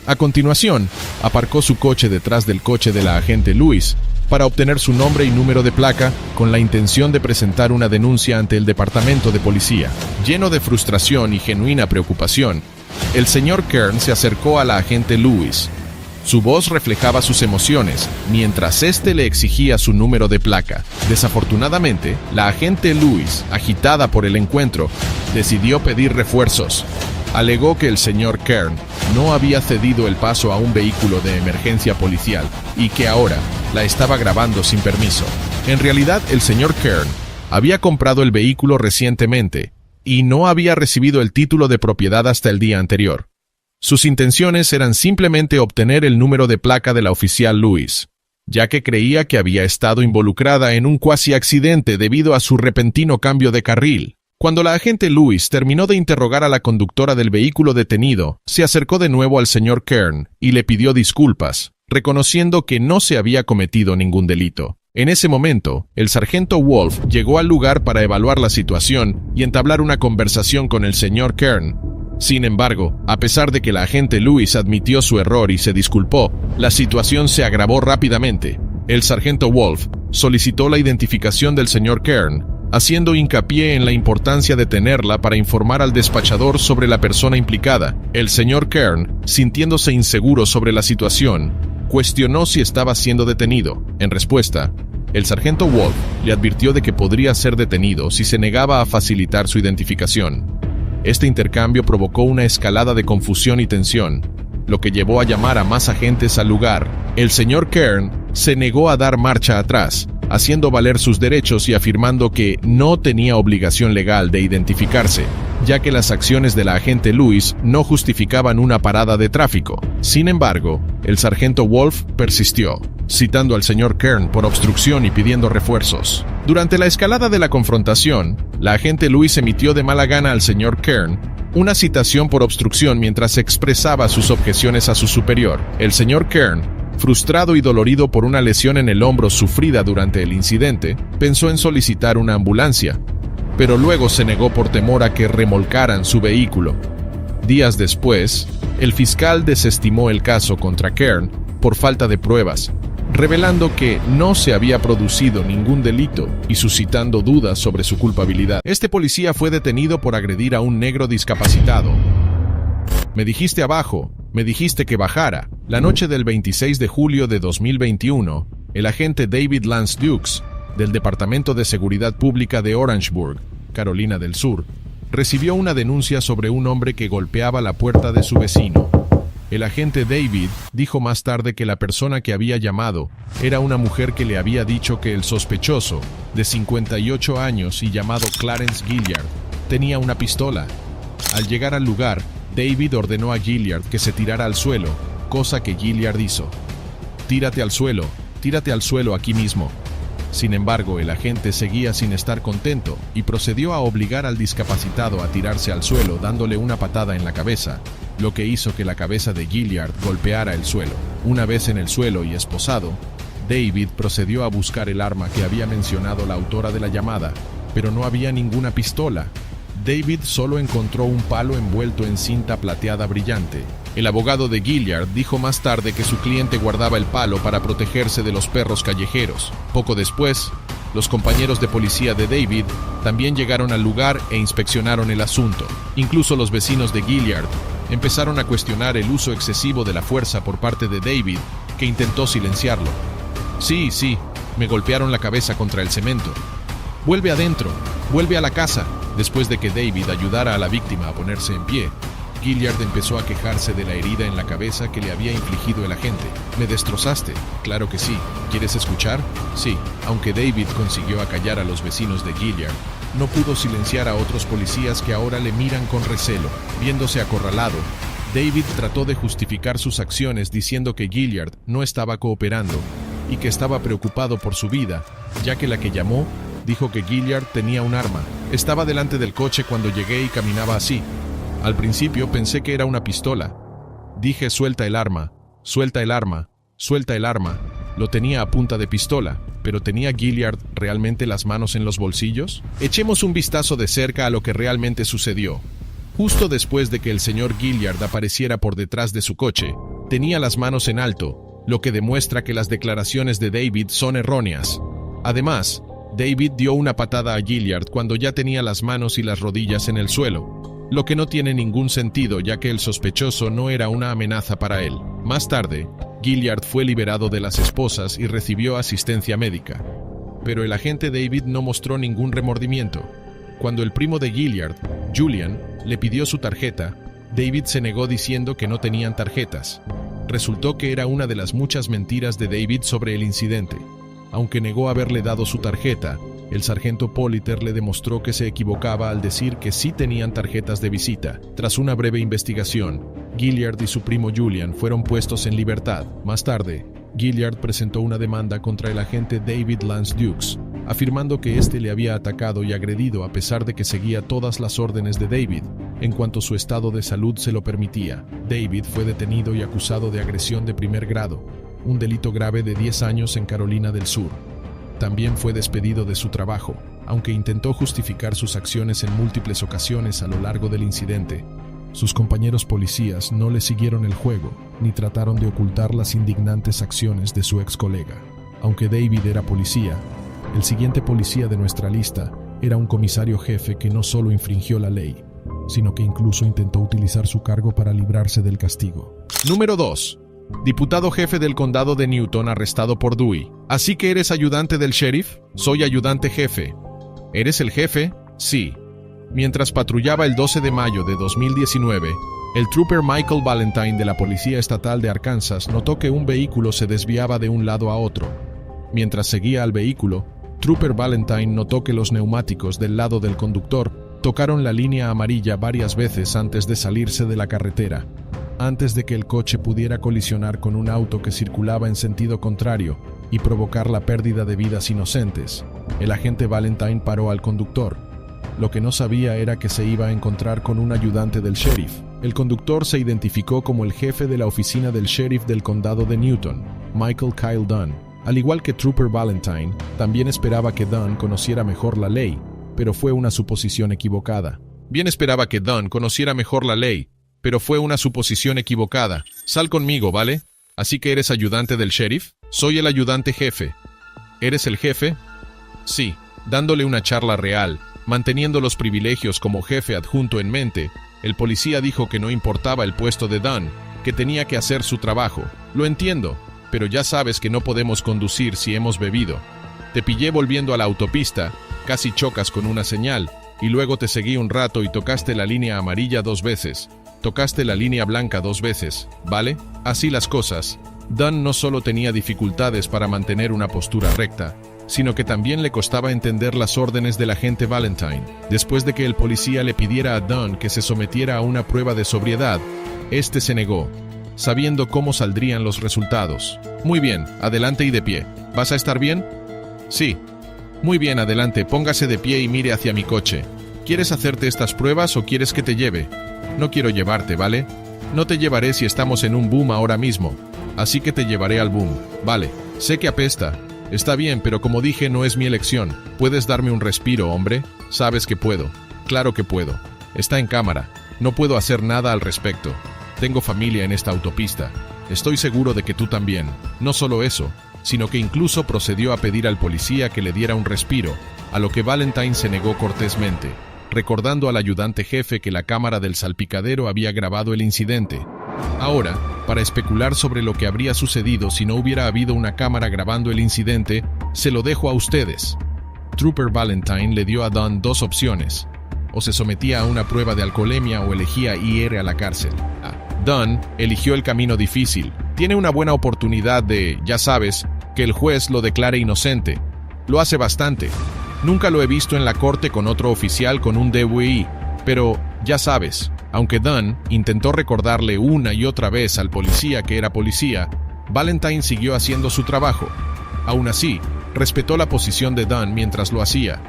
A continuación, aparcó su coche detrás del coche de la agente Lewis para obtener su nombre y número de placa con la intención de presentar una denuncia ante el departamento de policía. Lleno de frustración y genuina preocupación, el señor Kern se acercó a la agente Lewis. Su voz reflejaba sus emociones, mientras éste le exigía su número de placa. Desafortunadamente, la agente Lewis, agitada por el encuentro, decidió pedir refuerzos. Alegó que el señor Kern no había cedido el paso a un vehículo de emergencia policial y que ahora la estaba grabando sin permiso. En realidad, el señor Kern había comprado el vehículo recientemente y no había recibido el título de propiedad hasta el día anterior. Sus intenciones eran simplemente obtener el número de placa de la oficial Lewis, ya que creía que había estado involucrada en un cuasi accidente debido a su repentino cambio de carril. Cuando la agente Lewis terminó de interrogar a la conductora del vehículo detenido, se acercó de nuevo al señor Kern y le pidió disculpas, reconociendo que no se había cometido ningún delito. En ese momento, el sargento Wolf llegó al lugar para evaluar la situación y entablar una conversación con el señor Kern. Sin embargo, a pesar de que la agente Lewis admitió su error y se disculpó, la situación se agravó rápidamente. El sargento Wolf solicitó la identificación del señor Kern, haciendo hincapié en la importancia de tenerla para informar al despachador sobre la persona implicada. El señor Kern, sintiéndose inseguro sobre la situación, cuestionó si estaba siendo detenido. En respuesta, el sargento Wolf le advirtió de que podría ser detenido si se negaba a facilitar su identificación. Este intercambio provocó una escalada de confusión y tensión, lo que llevó a llamar a más agentes al lugar. El señor Kern se negó a dar marcha atrás, haciendo valer sus derechos y afirmando que no tenía obligación legal de identificarse, ya que las acciones de la agente Lewis no justificaban una parada de tráfico. Sin embargo, el sargento Wolf persistió, citando al señor Kern por obstrucción y pidiendo refuerzos. Durante la escalada de la confrontación, la agente Lewis emitió de mala gana al señor Kern una citación por obstrucción mientras expresaba sus objeciones a su superior. El señor Kern, frustrado y dolorido por una lesión en el hombro sufrida durante el incidente, pensó en solicitar una ambulancia, pero luego se negó por temor a que remolcaran su vehículo. Días después, el fiscal desestimó el caso contra Kern por falta de pruebas, revelando que no se había producido ningún delito y suscitando dudas sobre su culpabilidad. Este policía fue detenido por agredir a un negro discapacitado. Me dijiste abajo, me dijiste que bajara. La noche del 26 de julio de 2021, el agente David Lance Dukes, del Departamento de Seguridad Pública de Orangeburg, Carolina del Sur, recibió una denuncia sobre un hombre que golpeaba la puerta de su vecino. El agente David dijo más tarde que la persona que había llamado era una mujer que le había dicho que el sospechoso, de 58 años y llamado Clarence Gilliard, tenía una pistola. Al llegar al lugar, David ordenó a Gilliard que se tirara al suelo, cosa que Gilliard hizo. Tírate al suelo aquí mismo. Sin embargo, el agente seguía sin estar contento y procedió a obligar al discapacitado a tirarse al suelo dándole una patada en la cabeza, lo que hizo que la cabeza de Gilliard golpeara el suelo. Una vez en el suelo y esposado, David procedió a buscar el arma que había mencionado la autora de la llamada, pero no había ninguna pistola. David solo encontró un palo envuelto en cinta plateada brillante. El abogado de Gilliard dijo más tarde que su cliente guardaba el palo para protegerse de los perros callejeros. Poco después, Los compañeros de policía de David también llegaron al lugar e inspeccionaron el asunto. Incluso los vecinos de Gilliard empezaron a cuestionar el uso excesivo de la fuerza por parte de David, que intentó silenciarlo. Sí, me golpearon la cabeza contra el cemento. Vuelve adentro, vuelve a la casa. Después de que David ayudara a la víctima a ponerse en pie, Gilliard empezó a quejarse de la herida en la cabeza que le había infligido el agente. Me destrozaste. Claro que sí. ¿Quieres escuchar? Sí. Aunque David consiguió acallar a los vecinos de Gilliard, no pudo silenciar a otros policías que ahora le miran con recelo. Viéndose acorralado, David trató de justificar sus acciones diciendo que Gilliard no estaba cooperando y que estaba preocupado por su vida, ya que la que llamó dijo que Gilliard tenía un arma. Estaba delante del coche cuando llegué y caminaba así. Al principio pensé que era una pistola. Dije, suelta el arma, suelta el arma, suelta el arma. Lo tenía a punta de pistola, pero ¿tenía Gilliard realmente las manos en los bolsillos? Echemos un vistazo de cerca a lo que realmente sucedió. Justo después de que el señor Gilliard apareciera por detrás de su coche, tenía las manos en alto, lo que demuestra que las declaraciones de David son erróneas. Además, David dio una patada a Gilliard cuando ya tenía las manos y las rodillas en el suelo, lo que no tiene ningún sentido ya que el sospechoso no era una amenaza para él. Más tarde, Gilliard fue liberado de las esposas y recibió asistencia médica. Pero el agente David no mostró ningún remordimiento. Cuando el primo de Gilliard, Julian, le pidió su tarjeta, David se negó diciendo que no tenían tarjetas. Resultó que era una de las muchas mentiras de David sobre el incidente. Aunque negó haberle dado su tarjeta, el sargento Politer le demostró que se equivocaba al decir que sí tenían tarjetas de visita. Tras una breve investigación, Gilliard y su primo Julian fueron puestos en libertad. Más tarde, Gilliard presentó una demanda contra el agente David Lance Dukes, afirmando que éste le había atacado y agredido a pesar de que seguía todas las órdenes de David, en cuanto su estado de salud se lo permitía. David fue detenido y acusado de agresión de primer grado, un delito grave de 10 años en Carolina del Sur. También fue despedido de su trabajo, aunque intentó justificar sus acciones en múltiples ocasiones a lo largo del incidente. Sus compañeros policías no le siguieron el juego, ni trataron de ocultar las indignantes acciones de su ex colega. Aunque David era policía, el siguiente policía de nuestra lista era un comisario jefe que no solo infringió la ley, sino que incluso intentó utilizar su cargo para librarse del castigo. Número 2. Diputado jefe del condado de Newton arrestado por Dewey. ¿Así que eres ayudante del sheriff? Soy ayudante jefe. ¿Eres el jefe? Sí. Mientras patrullaba el 12 de mayo de 2019, el trooper Michael Valentine de la Policía Estatal de Arkansas notó que un vehículo se desviaba de un lado a otro. Mientras seguía al vehículo, Trooper Valentine notó que los neumáticos del lado del conductor tocaron la línea amarilla varias veces antes de salirse de la carretera, antes de que el coche pudiera colisionar con un auto que circulaba en sentido contrario y provocar la pérdida de vidas inocentes. El agente Valentine paró al conductor. Lo que no sabía era que se iba a encontrar con un ayudante del sheriff. El conductor se identificó como el jefe de la oficina del sheriff del condado de Newton, Michael Kyle Dunn. Al igual que Trooper Valentine, también esperaba que Dunn conociera mejor la ley, pero fue una suposición equivocada. Bien esperaba que Dunn conociera mejor la ley, pero fue una suposición equivocada. Sal conmigo, ¿vale? ¿Así que eres ayudante del sheriff? Soy el ayudante jefe. ¿Eres el jefe? Sí. Dándole una charla real, manteniendo los privilegios como jefe adjunto en mente, el policía dijo que no importaba el puesto de Dunn, que tenía que hacer su trabajo. Lo entiendo, pero ya sabes que no podemos conducir si hemos bebido. Te pillé volviendo a la autopista, casi chocas con una señal, y luego te seguí un rato y tocaste la línea amarilla 2 veces. Tocaste la línea blanca 2 veces, ¿vale? Así las cosas. Dunn no solo tenía dificultades para mantener una postura recta, sino que también le costaba entender las órdenes del agente Valentine. Después de que el policía le pidiera a Dunn que se sometiera a una prueba de sobriedad, este se negó, sabiendo cómo saldrían los resultados. Muy bien, adelante y de pie. ¿Vas a estar bien? Sí. Muy bien, adelante, póngase de pie y mire hacia mi coche. ¿Quieres hacerte estas pruebas o quieres que te lleve? No quiero llevarte, ¿vale? No te llevaré si estamos en un boom ahora mismo, así que te llevaré al boom, ¿vale? Sé que apesta. Está bien, pero como dije, no es mi elección. ¿Puedes darme un respiro, hombre? Sabes que puedo. Claro que puedo. Está en cámara. No puedo hacer nada al respecto. Tengo familia en esta autopista. Estoy seguro de que tú también. No solo eso, sino que incluso procedió a pedir al policía que le diera un respiro, a lo que Valentine se negó cortésmente, recordando al ayudante jefe que la cámara del salpicadero había grabado el incidente. Ahora, para especular sobre lo que habría sucedido si no hubiera habido una cámara grabando el incidente, se lo dejo a ustedes. Trooper Valentine le dio a Dunn dos opciones: o se sometía a una prueba de alcoholemia o elegía ir a la cárcel. Dunn eligió el camino difícil. Tiene una buena oportunidad de, ya sabes, que el juez lo declare inocente. Lo hace bastante. Nunca lo he visto en la corte con otro oficial con un DWI, pero, ya sabes, aunque Dunn intentó recordarle una y otra vez al policía que era policía, Valentine siguió haciendo su trabajo. Aún así, respetó la posición de Dunn mientras lo hacía.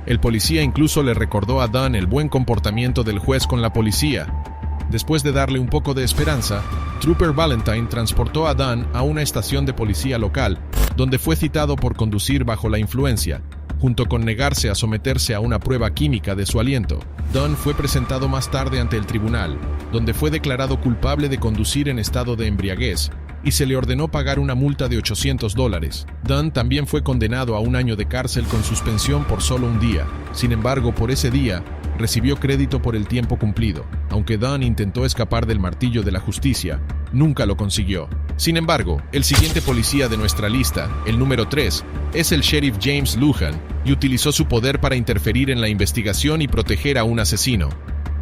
El policía incluso le recordó a Dunn el buen comportamiento del juez con la policía. Después de darle un poco de esperanza, Trooper Valentine transportó a Dunn a una estación de policía local, donde fue citado por conducir bajo la influencia, junto con negarse a someterse a una prueba química de su aliento. Dunn fue presentado más tarde ante el tribunal, donde fue declarado culpable de conducir en estado de embriaguez, y se le ordenó pagar una multa de $800. Dunn también fue condenado a 1 año de cárcel con suspensión por solo un día. Sin embargo, por ese día, recibió crédito por el tiempo cumplido. Aunque Dunn intentó escapar del martillo de la justicia, nunca lo consiguió. Sin embargo, el siguiente policía de nuestra lista, el número 3, es el sheriff James Lujan, y utilizó su poder para interferir en la investigación y proteger a un asesino.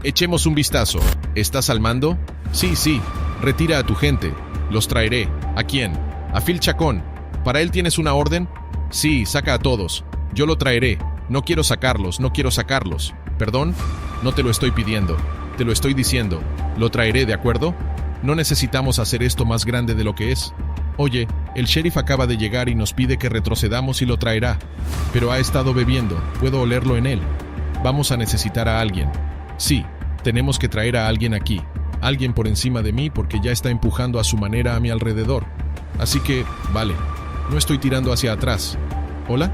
Echemos un vistazo. ¿Estás al mando? Sí. Retira a tu gente. Los traeré. ¿A quién? A Phil Chacón. ¿Para él tienes una orden? Sí, saca a todos. Yo lo traeré. No quiero sacarlos. ¿Perdón? No te lo estoy pidiendo. Te lo estoy diciendo. Lo traeré, ¿de acuerdo? No necesitamos hacer esto más grande de lo que es. Oye, el sheriff acaba de llegar y nos pide que retrocedamos y lo traerá. Pero ha estado bebiendo. Puedo olerlo en él. Vamos a necesitar a alguien. Sí, tenemos que traer a alguien aquí. Alguien por encima de mí porque ya está empujando a su manera a mi alrededor. Así que, vale, no estoy tirando hacia atrás. ¿Hola?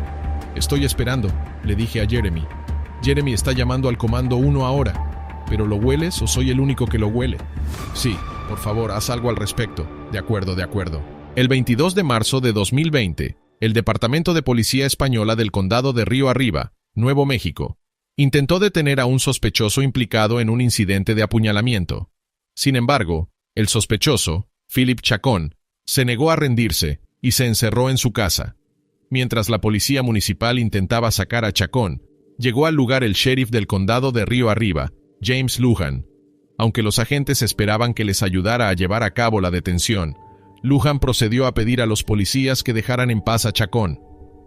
Estoy esperando, le dije a Jeremy. Jeremy está llamando al comando 1 ahora. ¿Pero lo hueles o soy el único que lo huele? Sí, por favor, haz algo al respecto. De acuerdo. El 22 de marzo de 2020, el Departamento de Policía Española del Condado de Río Arriba, Nuevo México, intentó detener a un sospechoso implicado en un incidente de apuñalamiento. Sin embargo, el sospechoso, Philip Chacón, se negó a rendirse y se encerró en su casa. Mientras la policía municipal intentaba sacar a Chacón, llegó al lugar el sheriff del condado de Río Arriba, James Lujan. Aunque los agentes esperaban que les ayudara a llevar a cabo la detención, Lujan procedió a pedir a los policías que dejaran en paz a Chacón.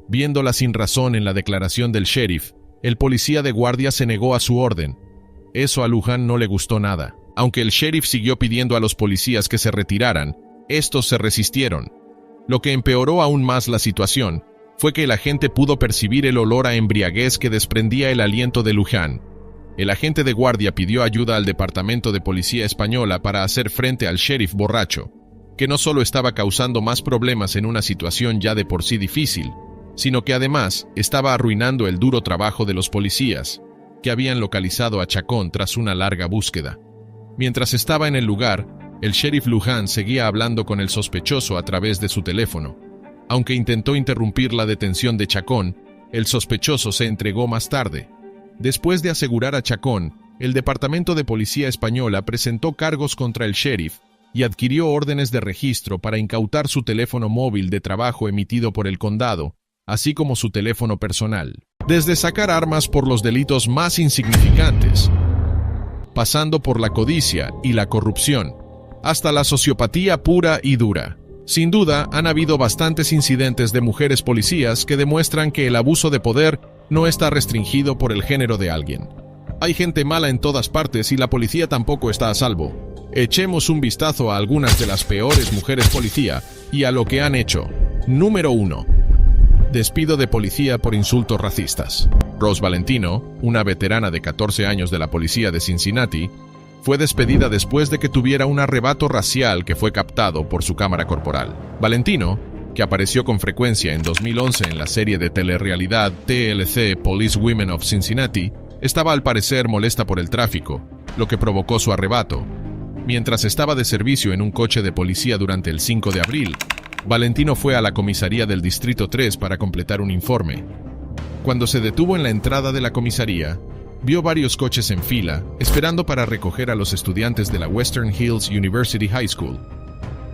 Viendo la sinrazón en la declaración del sheriff, el policía de guardia se negó a su orden. Eso a Lujan no le gustó nada. Aunque el sheriff siguió pidiendo a los policías que se retiraran, estos se resistieron. Lo que empeoró aún más la situación fue que el agente pudo percibir el olor a embriaguez que desprendía el aliento de Lujan. El agente de guardia pidió ayuda al Departamento de Policía Española para hacer frente al sheriff borracho, que no solo estaba causando más problemas en una situación ya de por sí difícil, sino que además estaba arruinando el duro trabajo de los policías, que habían localizado a Chacón tras una larga búsqueda. Mientras estaba en el lugar, el sheriff Lujan seguía hablando con el sospechoso a través de su teléfono. Aunque intentó interrumpir la detención de Chacón, el sospechoso se entregó más tarde. Después de asegurar a Chacón, el Departamento de Policía Española presentó cargos contra el sheriff y adquirió órdenes de registro para incautar su teléfono móvil de trabajo emitido por el condado, así como su teléfono personal. Desde sacar armas por los delitos más insignificantes, pasando por la codicia y la corrupción, hasta la sociopatía pura y dura. Sin duda, han habido bastantes incidentes de mujeres policías que demuestran que el abuso de poder no está restringido por el género de alguien. Hay gente mala en todas partes y la policía tampoco está a salvo. Echemos un vistazo a algunas de las peores mujeres policía y a lo que han hecho. Número 1. Despido de policía por insultos racistas. Rose Valentino, una veterana de 14 años de la policía de Cincinnati, fue despedida después de que tuviera un arrebato racial que fue captado por su cámara corporal. Valentino, que apareció con frecuencia en 2011 en la serie de telerrealidad TLC Police Women of Cincinnati, estaba al parecer molesta por el tráfico, lo que provocó su arrebato. Mientras estaba de servicio en un coche de policía durante el 5 de abril, Valentino fue a la comisaría del Distrito 3 para completar un informe. Cuando se detuvo en la entrada de la comisaría, vio varios coches en fila, esperando para recoger a los estudiantes de la Western Hills University High School.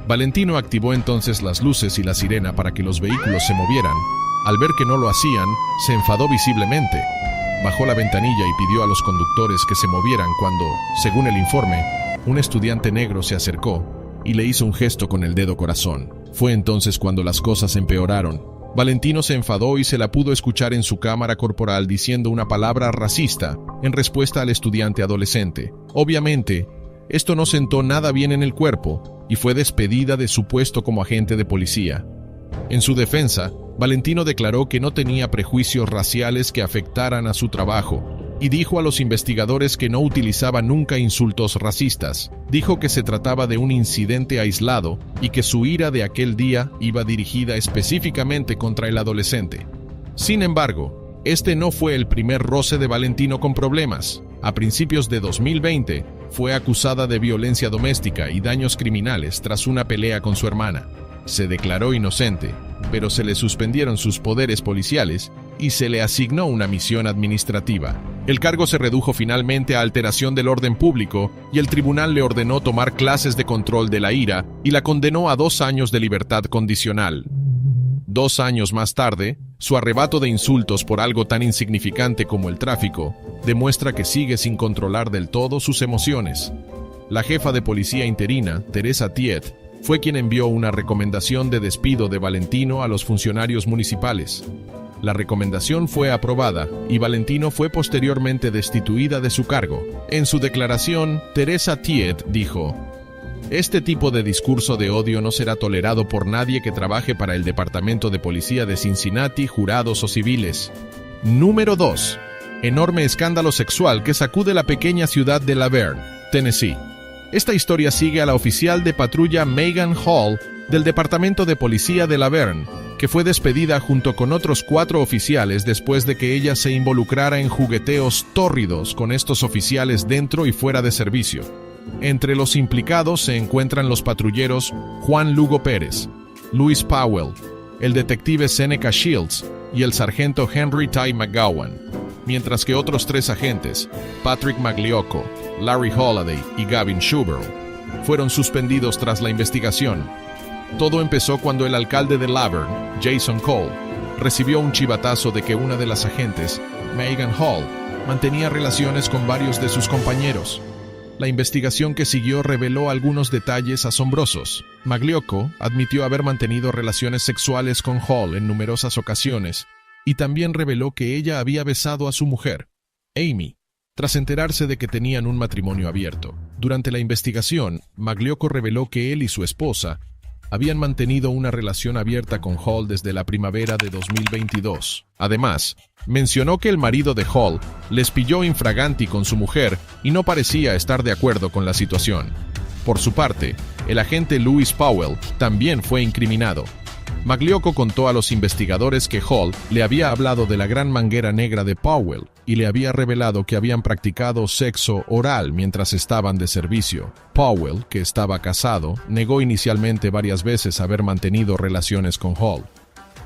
Valentino activó entonces las luces y la sirena para que los vehículos se movieran. Al ver que no lo hacían, se enfadó visiblemente. Bajó la ventanilla y pidió a los conductores que se movieran cuando, según el informe, un estudiante negro se acercó y le hizo un gesto con el dedo corazón. Fue entonces cuando las cosas empeoraron. Valentino se enfadó y se la pudo escuchar en su cámara corporal diciendo una palabra racista en respuesta al estudiante adolescente. Obviamente, esto no sentó nada bien en el cuerpo y fue despedida de su puesto como agente de policía. En su defensa, Valentino declaró que no tenía prejuicios raciales que afectaran a su trabajo y dijo a los investigadores que no utilizaba nunca insultos racistas. Dijo que se trataba de un incidente aislado y que su ira de aquel día iba dirigida específicamente contra el adolescente. Sin embargo, este no fue el primer roce de Valentino con problemas. A principios de 2020, fue acusada de violencia doméstica y daños criminales tras una pelea con su hermana. Se declaró inocente, pero se le suspendieron sus poderes policiales y se le asignó una misión administrativa. El cargo se redujo finalmente a alteración del orden público y el tribunal le ordenó tomar clases de control de la ira y la condenó a 2 años de libertad condicional. 2 años más tarde, su arrebato de insultos por algo tan insignificante como el tráfico demuestra que sigue sin controlar del todo sus emociones. La jefa de policía interina, Teresa Tiet, fue quien envió una recomendación de despido de Valentino a los funcionarios municipales. La recomendación fue aprobada y Valentino fue posteriormente destituida de su cargo. En su declaración, Teresa Tiet dijo: "Este tipo de discurso de odio no será tolerado por nadie que trabaje para el Departamento de Policía de Cincinnati, jurados o civiles". Número 2. Enorme escándalo sexual que sacude la pequeña ciudad de La Vergne, Tennessee. Esta historia sigue a la oficial de patrulla Megan Hall del Departamento de Policía de La Vergne, que fue despedida junto con otros 4 oficiales después de que ella se involucrara en jugueteos tórridos con estos oficiales dentro y fuera de servicio. Entre los implicados se encuentran los patrulleros Juan Lugo Pérez, Louis Powell, el detective Seneca Shields y el sargento Henry Ty McGowan, mientras que otros 3 agentes, Patrick Magliocco, Larry Holliday y Gavin Schubert, fueron suspendidos tras la investigación. Todo empezó cuando el alcalde de La Vergne, Jason Cole, recibió un chivatazo de que una de las agentes, Megan Hall, mantenía relaciones con varios de sus compañeros. La investigación que siguió reveló algunos detalles asombrosos. Magliocco admitió haber mantenido relaciones sexuales con Hall en numerosas ocasiones y también reveló que ella había besado a su mujer, Amy, tras enterarse de que tenían un matrimonio abierto. Durante la investigación, Magliocco reveló que él y su esposa habían mantenido una relación abierta con Hall desde la primavera de 2022. Además, mencionó que el marido de Hall les pilló infraganti con su mujer y no parecía estar de acuerdo con la situación. Por su parte, el agente Louis Powell también fue incriminado. Magliocco contó a los investigadores que Hall le había hablado de la gran manguera negra de Powell y le había revelado que habían practicado sexo oral mientras estaban de servicio. Powell, que estaba casado, negó inicialmente varias veces haber mantenido relaciones con Hall.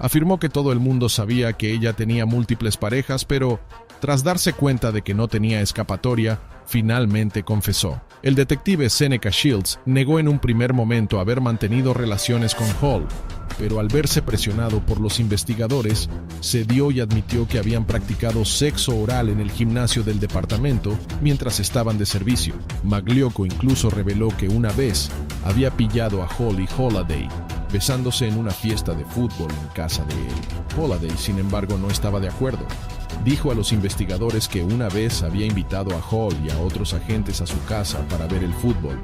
Afirmó que todo el mundo sabía que ella tenía múltiples parejas, pero tras darse cuenta de que no tenía escapatoria, finalmente confesó. El detective Seneca Shields negó en un primer momento haber mantenido relaciones con Hall, pero al verse presionado por los investigadores, cedió y admitió que habían practicado sexo oral en el gimnasio del departamento mientras estaban de servicio. Magliocco incluso reveló que una vez había pillado a Hall y Holliday besándose en una fiesta de fútbol en casa de él. Holliday, sin embargo, no estaba de acuerdo. Dijo a los investigadores que una vez había invitado a Hall y a otros agentes a su casa para ver el fútbol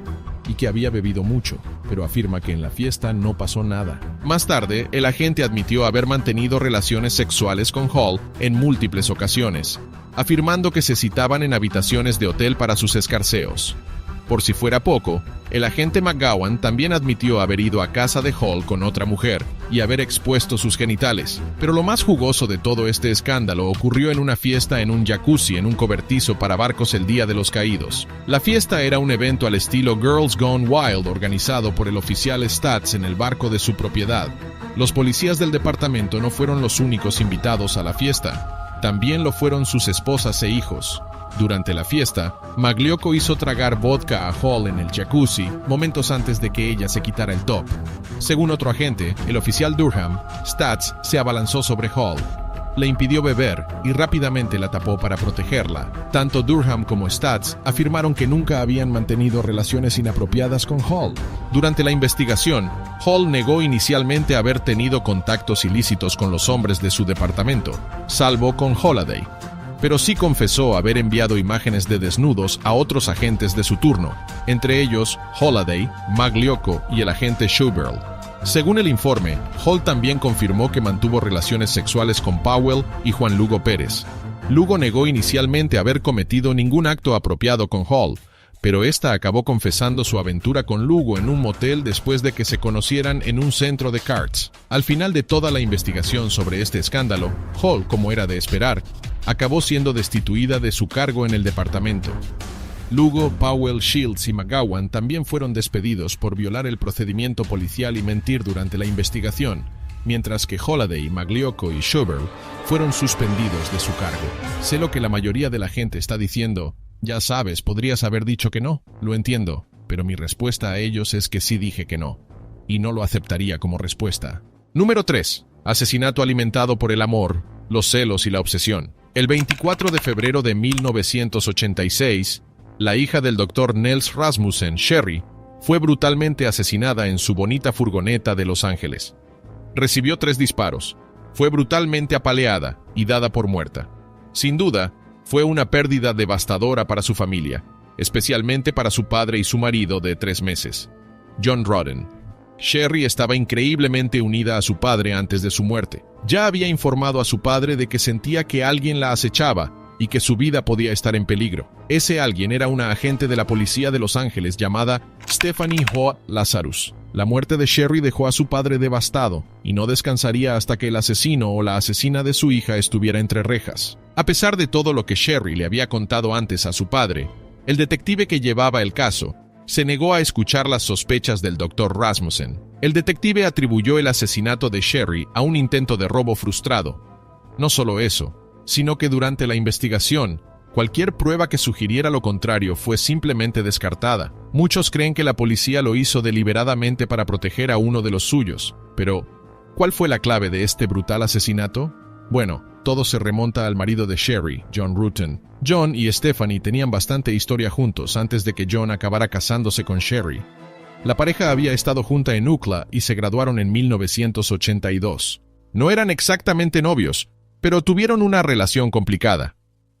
y que había bebido mucho, pero afirma que en la fiesta no pasó nada. Más tarde, el agente admitió haber mantenido relaciones sexuales con Hall en múltiples ocasiones, afirmando que se citaban en habitaciones de hotel para sus escarceos. Por si fuera poco, El agente McGowan también admitió haber ido a casa de Hall con otra mujer y haber expuesto sus genitales. Pero lo más jugoso de todo este escándalo ocurrió en una fiesta en un jacuzzi en un cobertizo para barcos el Día de los Caídos. La fiesta era un evento al estilo Girls Gone Wild organizado por el oficial Stats en el barco de su propiedad. Los policías del departamento no fueron los únicos invitados a la fiesta. También lo fueron sus esposas e hijos. Durante la fiesta, Magliocco hizo tragar vodka a Hall en el jacuzzi momentos antes de que ella se quitara el top. Según otro agente, el oficial Durham, Stats se abalanzó sobre Hall. Le impidió beber y rápidamente la tapó para protegerla. Tanto Durham como Stats afirmaron que nunca habían mantenido relaciones inapropiadas con Hall. Durante la investigación, Hall negó inicialmente haber tenido contactos ilícitos con los hombres de su departamento, salvo con Holliday. Pero sí confesó haber enviado imágenes de desnudos a otros agentes de su turno, entre ellos Holliday, Magliocco y el agente Schuberl. Según el informe, Hall también confirmó que mantuvo relaciones sexuales con Powell y Juan Lugo Pérez. Lugo negó inicialmente haber cometido ningún acto apropiado con Hall, pero esta acabó confesando su aventura con Lugo en un motel después de que se conocieran en un centro de karts. Al final de toda la investigación sobre este escándalo, Hall, como era de esperar, acabó siendo destituida de su cargo en el departamento. Lugo, Powell, Shields y McGowan también fueron despedidos por violar el procedimiento policial y mentir durante la investigación, mientras que Holliday, Magliocco y Schuberl fueron suspendidos de su cargo. Sé lo que la mayoría de la gente está diciendo. Ya sabes, podrías haber dicho que no. Lo entiendo, pero mi respuesta a ellos es que sí dije que no, y no lo aceptaría como respuesta. Número 3. Asesinato alimentado por el amor, los celos y la obsesión. El 24 de febrero de 1986, la hija del Dr. Nels Rasmussen, Sherry, fue brutalmente asesinada en su bonita furgoneta de Los Ángeles. Recibió 3 disparos, fue brutalmente apaleada y dada por muerta. Sin duda, fue una pérdida devastadora para su familia, especialmente para su padre y su marido de 3 meses, John Rodden. Sherry estaba increíblemente unida a su padre antes de su muerte. Ya había informado a su padre de que sentía que alguien la acechaba y que su vida podía estar en peligro. Ese alguien era una agente de la policía de Los Ángeles llamada Stephanie Holt Lazarus. La muerte de Sherry dejó a su padre devastado y no descansaría hasta que el asesino o la asesina de su hija estuviera entre rejas. A pesar de todo lo que Sherry le había contado antes a su padre, el detective que llevaba el caso se negó a escuchar las sospechas del Dr. Rasmussen. El detective atribuyó el asesinato de Sherry a un intento de robo frustrado. No solo eso, sino que durante la investigación, cualquier prueba que sugiriera lo contrario fue simplemente descartada. Muchos creen que la policía lo hizo deliberadamente para proteger a uno de los suyos. Pero, ¿cuál fue la clave de este brutal asesinato? Bueno, todo se remonta al marido de Sherry, John Rutten. John y Stephanie tenían bastante historia juntos antes de que John acabara casándose con Sherry. La pareja había estado junta en UCLA y se graduaron en 1982. No eran exactamente novios, pero tuvieron una relación complicada.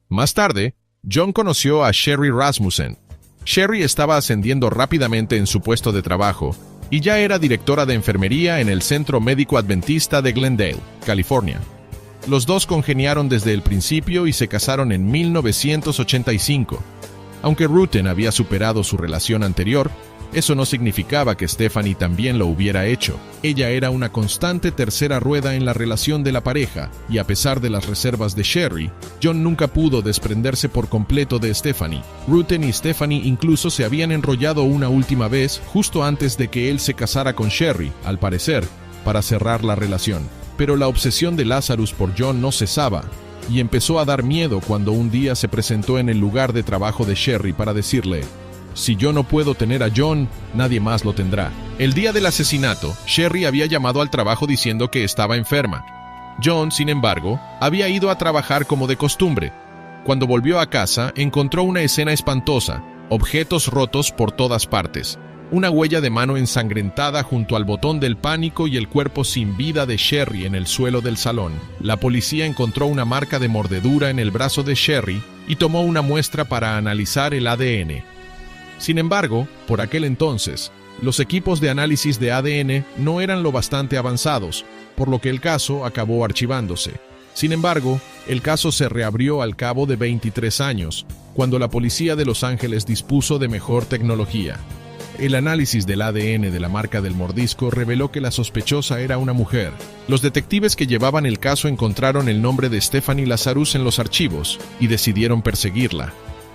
Más tarde, John conoció a Sherry Rasmussen. Sherry estaba ascendiendo rápidamente en su puesto de trabajo y ya era directora de enfermería en el Centro Médico Adventista de Glendale, California. Los dos congeniaron desde el principio y se casaron en 1985. Aunque Rutten había superado su relación anterior, eso no significaba que Stephanie también lo hubiera hecho. Ella era una constante tercera rueda en la relación de la pareja, y a pesar de las reservas de Sherry, John nunca pudo desprenderse por completo de Stephanie. Rutten y Stephanie incluso se habían enrollado una última vez justo antes de que él se casara con Sherry, al parecer, para cerrar la relación. Pero la obsesión de Lazarus por John no cesaba, y empezó a dar miedo cuando un día se presentó en el lugar de trabajo de Sherry para decirle: «Si yo no puedo tener a John, nadie más lo tendrá». El día del asesinato, Sherry había llamado al trabajo diciendo que estaba enferma. John, sin embargo, había ido a trabajar como de costumbre. Cuando volvió a casa, encontró una escena espantosa, objetos rotos por todas partes. Una huella de mano ensangrentada junto al botón del pánico y el cuerpo sin vida de Sherry en el suelo del salón. La policía encontró una marca de mordedura en el brazo de Sherry y tomó una muestra para analizar el ADN. Sin embargo, por aquel entonces, los equipos de análisis de ADN no eran lo bastante avanzados, por lo que el caso acabó archivándose. Sin embargo, el caso se reabrió al cabo de 23 años, cuando la policía de Los Ángeles dispuso de mejor tecnología. El análisis del ADN de la marca del mordisco reveló que la sospechosa era una mujer. Los detectives que llevaban el caso encontraron el nombre de Stephanie Lazarus en los archivos y decidieron perseguirla.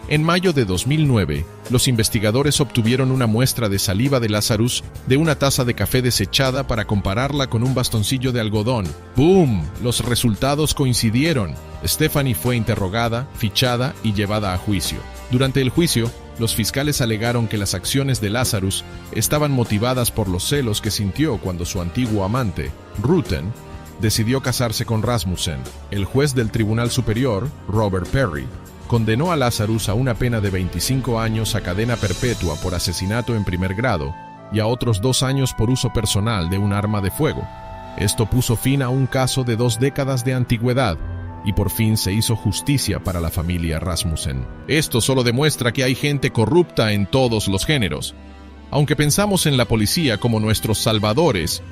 En mayo de 2009, los investigadores obtuvieron una muestra de saliva de Lazarus de una taza de café desechada para compararla con un bastoncillo de algodón. ¡Boom! Los resultados coincidieron. Stephanie fue interrogada, fichada y llevada a juicio. Durante el juicio, los fiscales alegaron que las acciones de Lazarus estaban motivadas por los celos que sintió cuando su antiguo amante, Rutten, decidió casarse con Rasmussen. El juez del Tribunal Superior, Robert Perry, condenó a Lazarus a una pena de 25 años a cadena perpetua por asesinato en primer grado y a otros 2 años por uso personal de un arma de fuego. Esto puso fin a un caso de 2 décadas de antigüedad y por fin se hizo justicia para la familia Rasmussen. Esto solo demuestra que hay gente corrupta en todos los géneros. Aunque pensamos en la policía como nuestros salvadores,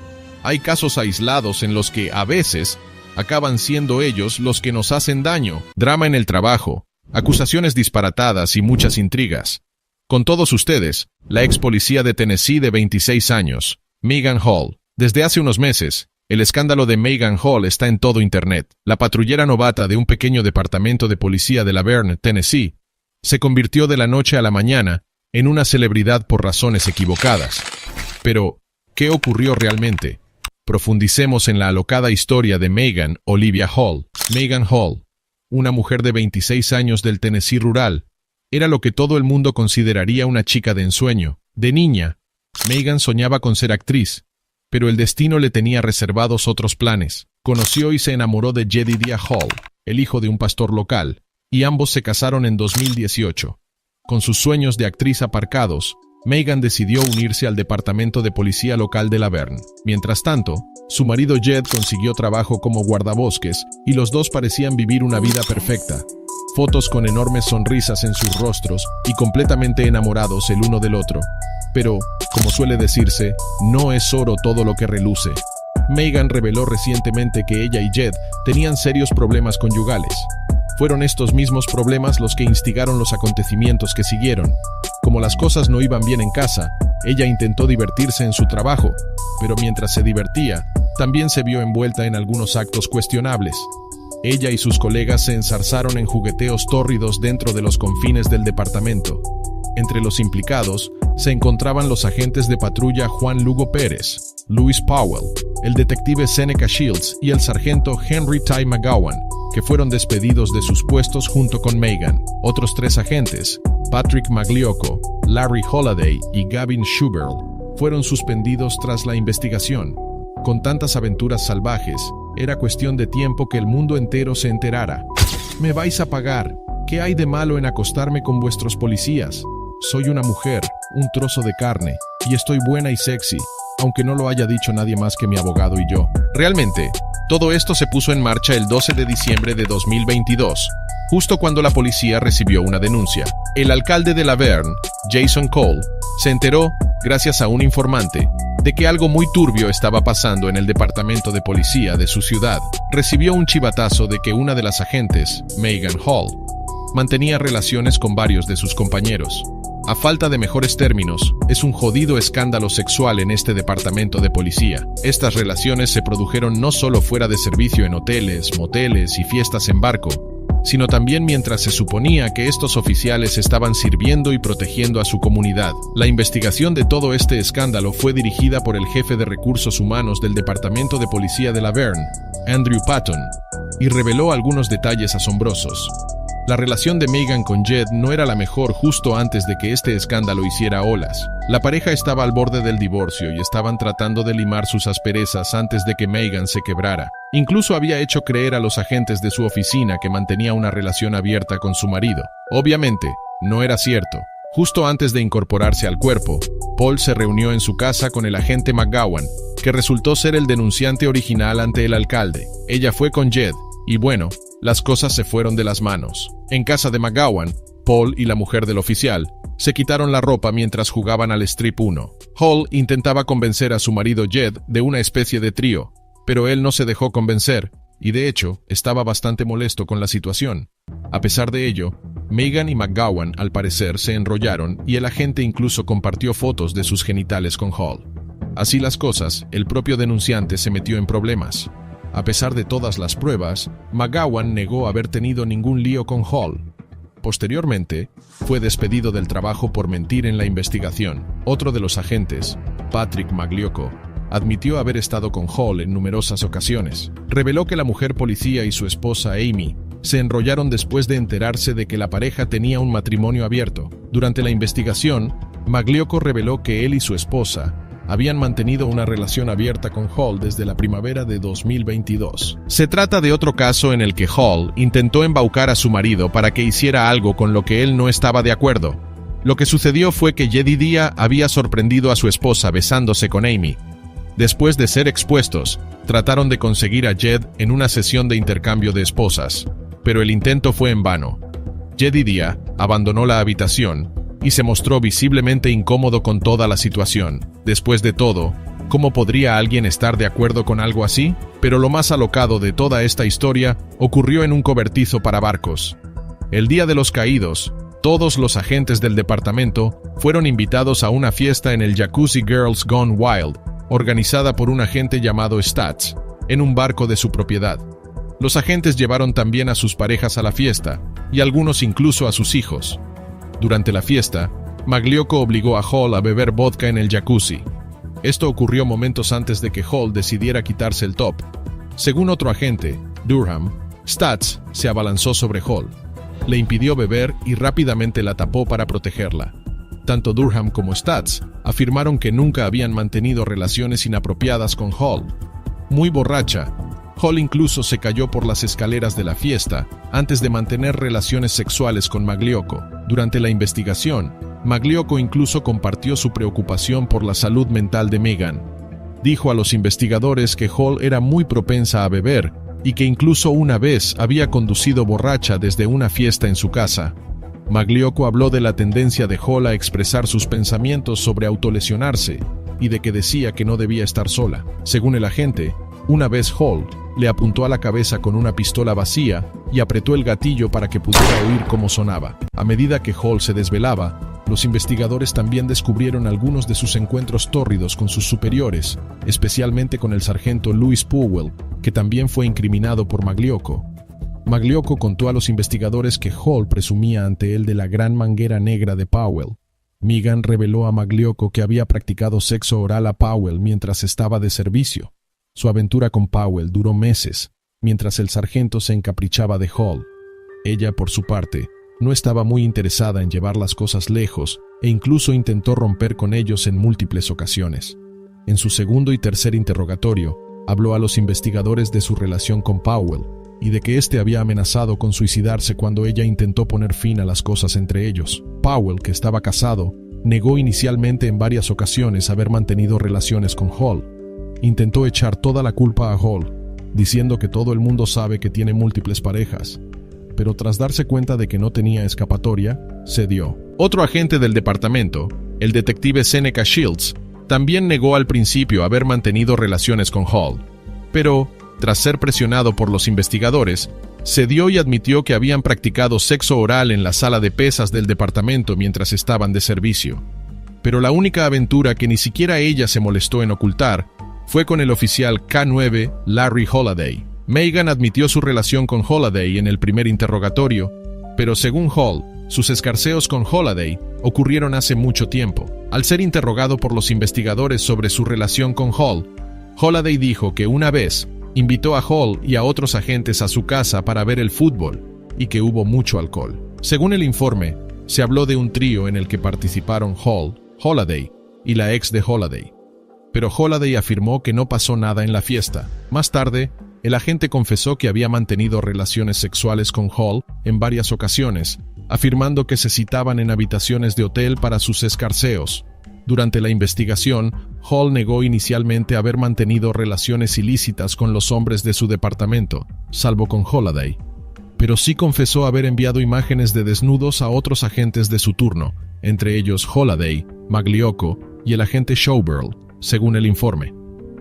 hay casos aislados en los que, a veces, acaban siendo ellos los que nos hacen daño. Drama en el trabajo, acusaciones disparatadas y muchas intrigas. Con todos ustedes, la ex policía de Tennessee de 26 años, Megan Hall. Desde hace unos meses, el escándalo de Megan Hall está en todo Internet. La patrullera novata de un pequeño departamento de policía de La Vergne, Tennessee, se convirtió de la noche a la mañana en una celebridad por razones equivocadas. Pero, ¿qué ocurrió realmente? Profundicemos en la alocada historia de Megan Olivia Hall. Megan Hall, una mujer de 26 años del Tennessee rural, era lo que todo el mundo consideraría una chica de ensueño. De niña, Megan soñaba con ser actriz, pero el destino le tenía reservados otros planes. Conoció y se enamoró de Jedediah Hall, el hijo de un pastor local, y ambos se casaron en 2018. Con sus sueños de actriz aparcados, Megan decidió unirse al departamento de policía local de La Vergne. Mientras tanto, su marido Jed consiguió trabajo como guardabosques y los dos parecían vivir una vida perfecta. Fotos con enormes sonrisas en sus rostros y completamente enamorados el uno del otro. Pero, como suele decirse, no es oro todo lo que reluce. Megan reveló recientemente que ella y Jed tenían serios problemas conyugales. Fueron estos mismos problemas los que instigaron los acontecimientos que siguieron. Como las cosas no iban bien en casa, ella intentó divertirse en su trabajo, pero mientras se divertía, también se vio envuelta en algunos actos cuestionables. Ella y sus colegas se enzarzaron en jugueteos tórridos dentro de los confines del departamento. Entre los implicados se encontraban los agentes de patrulla Juan Lugo Pérez, Louis Powell, el detective Seneca Shields y el sargento Henry Ty McGowan, que fueron despedidos de sus puestos junto con Megan. Otros 3 agentes, Patrick Magliocco, Larry Holliday y Gavin Schuberl, fueron suspendidos tras la investigación. Con tantas aventuras salvajes, era cuestión de tiempo que el mundo entero se enterara. «Me vais a pagar. ¿Qué hay de malo en acostarme con vuestros policías? Soy una mujer, un trozo de carne, y estoy buena y sexy, aunque no lo haya dicho nadie más que mi abogado y yo». Realmente, todo esto se puso en marcha el 12 de diciembre de 2022, justo cuando la policía recibió una denuncia. El alcalde de La Vergne, Jason Cole, se enteró, gracias a un informante, de que algo muy turbio estaba pasando en el departamento de policía de su ciudad. Recibió un chivatazo de que una de las agentes, Megan Hall, mantenía relaciones con varios de sus compañeros. A falta de mejores términos, es un jodido escándalo sexual en este departamento de policía. Estas relaciones se produjeron no solo fuera de servicio en hoteles, moteles y fiestas en barco, sino también mientras se suponía que estos oficiales estaban sirviendo y protegiendo a su comunidad. La investigación de todo este escándalo fue dirigida por el jefe de recursos humanos del Departamento de Policía de La Vergne, Andrew Patton, y reveló algunos detalles asombrosos. La relación de Megan con Jed no era la mejor justo antes de que este escándalo hiciera olas. La pareja estaba al borde del divorcio y estaban tratando de limar sus asperezas antes de que Megan se quebrara. Incluso había hecho creer a los agentes de su oficina que mantenía una relación abierta con su marido. Obviamente, no era cierto. Justo antes de incorporarse al cuerpo, Paul se reunió en su casa con el agente McGowan, que resultó ser el denunciante original ante el alcalde. Ella fue con Jed, y bueno, las cosas se fueron de las manos. En casa de McGowan, Paul y la mujer del oficial se quitaron la ropa mientras jugaban al Strip 1. Hall intentaba convencer a su marido Jed de una especie de trío, pero él no se dejó convencer, y de hecho, estaba bastante molesto con la situación. A pesar de ello, Megan y McGowan al parecer se enrollaron y el agente incluso compartió fotos de sus genitales con Hall. Así las cosas, el propio denunciante se metió en problemas. A pesar de todas las pruebas, McGowan negó haber tenido ningún lío con Hall. Posteriormente, fue despedido del trabajo por mentir en la investigación. Otro de los agentes, Patrick Magliocco, admitió haber estado con Hall en numerosas ocasiones. Reveló que la mujer policía y su esposa Amy se enrollaron después de enterarse de que la pareja tenía un matrimonio abierto. Durante la investigación, Magliocco reveló que él y su esposa habían mantenido una relación abierta con Hall desde la primavera de 2022. Se trata de otro caso en el que Hall intentó embaucar a su marido para que hiciera algo con lo que él no estaba de acuerdo. Lo que sucedió fue que Jedidiah había sorprendido a su esposa besándose con Amy. Después de ser expuestos, trataron de conseguir a Jed en una sesión de intercambio de esposas, pero el intento fue en vano. Jedidiah abandonó la habitación y se mostró visiblemente incómodo con toda la situación. Después de todo, ¿cómo podría alguien estar de acuerdo con algo así? Pero lo más alocado de toda esta historia ocurrió en un cobertizo para barcos. El día de los caídos, todos los agentes del departamento fueron invitados a una fiesta en el Jacuzzi Girls Gone Wild, organizada por un agente llamado Stats, en un barco de su propiedad. Los agentes llevaron también a sus parejas a la fiesta, y algunos incluso a sus hijos. Durante la fiesta, Magliocco obligó a Hall a beber vodka en el jacuzzi. Esto ocurrió momentos antes de que Hall decidiera quitarse el top. Según otro agente, Durham, Stats se abalanzó sobre Hall. Le impidió beber y rápidamente la tapó para protegerla. Tanto Durham como Stats afirmaron que nunca habían mantenido relaciones inapropiadas con Hall. Muy borracha, Hall incluso se cayó por las escaleras de la fiesta antes de mantener relaciones sexuales con Magliocco. Durante la investigación, Magliocco incluso compartió su preocupación por la salud mental de Megan. Dijo a los investigadores que Hall era muy propensa a beber y que incluso una vez había conducido borracha desde una fiesta en su casa. Magliocco habló de la tendencia de Hall a expresar sus pensamientos sobre autolesionarse y de que decía que no debía estar sola. Según el agente, una vez Hall le apuntó a la cabeza con una pistola vacía y apretó el gatillo para que pudiera oír cómo sonaba. A medida que Hall se desvelaba, los investigadores también descubrieron algunos de sus encuentros tórridos con sus superiores, especialmente con el sargento Louis Powell, que también fue incriminado por Magliocco. Magliocco contó a los investigadores que Hall presumía ante él de la gran manguera negra de Powell. Megan reveló a Magliocco que había practicado sexo oral a Powell mientras estaba de servicio. Su aventura con Powell duró meses, mientras el sargento se encaprichaba de Hall. Ella, por su parte, no estaba muy interesada en llevar las cosas lejos e incluso intentó romper con ellos en múltiples ocasiones. En su segundo y tercer interrogatorio, habló a los investigadores de su relación con Powell y de que éste había amenazado con suicidarse cuando ella intentó poner fin a las cosas entre ellos. Powell, que estaba casado, negó inicialmente en varias ocasiones haber mantenido relaciones con Hall. Intentó echar toda la culpa a Hall, diciendo que todo el mundo sabe que tiene múltiples parejas, pero tras darse cuenta de que no tenía escapatoria, cedió. Otro agente del departamento, el detective Seneca Shields, también negó al principio haber mantenido relaciones con Hall, pero, tras ser presionado por los investigadores, cedió y admitió que habían practicado sexo oral en la sala de pesas del departamento mientras estaban de servicio. Pero la única aventura que ni siquiera ella se molestó en ocultar fue con el oficial K9 Larry Holiday. Megan admitió su relación con Holiday en el primer interrogatorio, pero según Hall, sus escarceos con Holiday ocurrieron hace mucho tiempo. Al ser interrogado por los investigadores sobre su relación con Hall, Holiday dijo que una vez invitó a Hall y a otros agentes a su casa para ver el fútbol y que hubo mucho alcohol. Según el informe, se habló de un trío en el que participaron Hall, Holiday y la ex de Holiday. Pero Holiday afirmó que no pasó nada en la fiesta. Más tarde, el agente confesó que había mantenido relaciones sexuales con Hall en varias ocasiones, afirmando que se citaban en habitaciones de hotel para sus escarceos. Durante la investigación, Hall negó inicialmente haber mantenido relaciones ilícitas con los hombres de su departamento, salvo con Holiday. Pero sí confesó haber enviado imágenes de desnudos a otros agentes de su turno, entre ellos Holiday, Magliocco y el agente Showgirl, según el informe.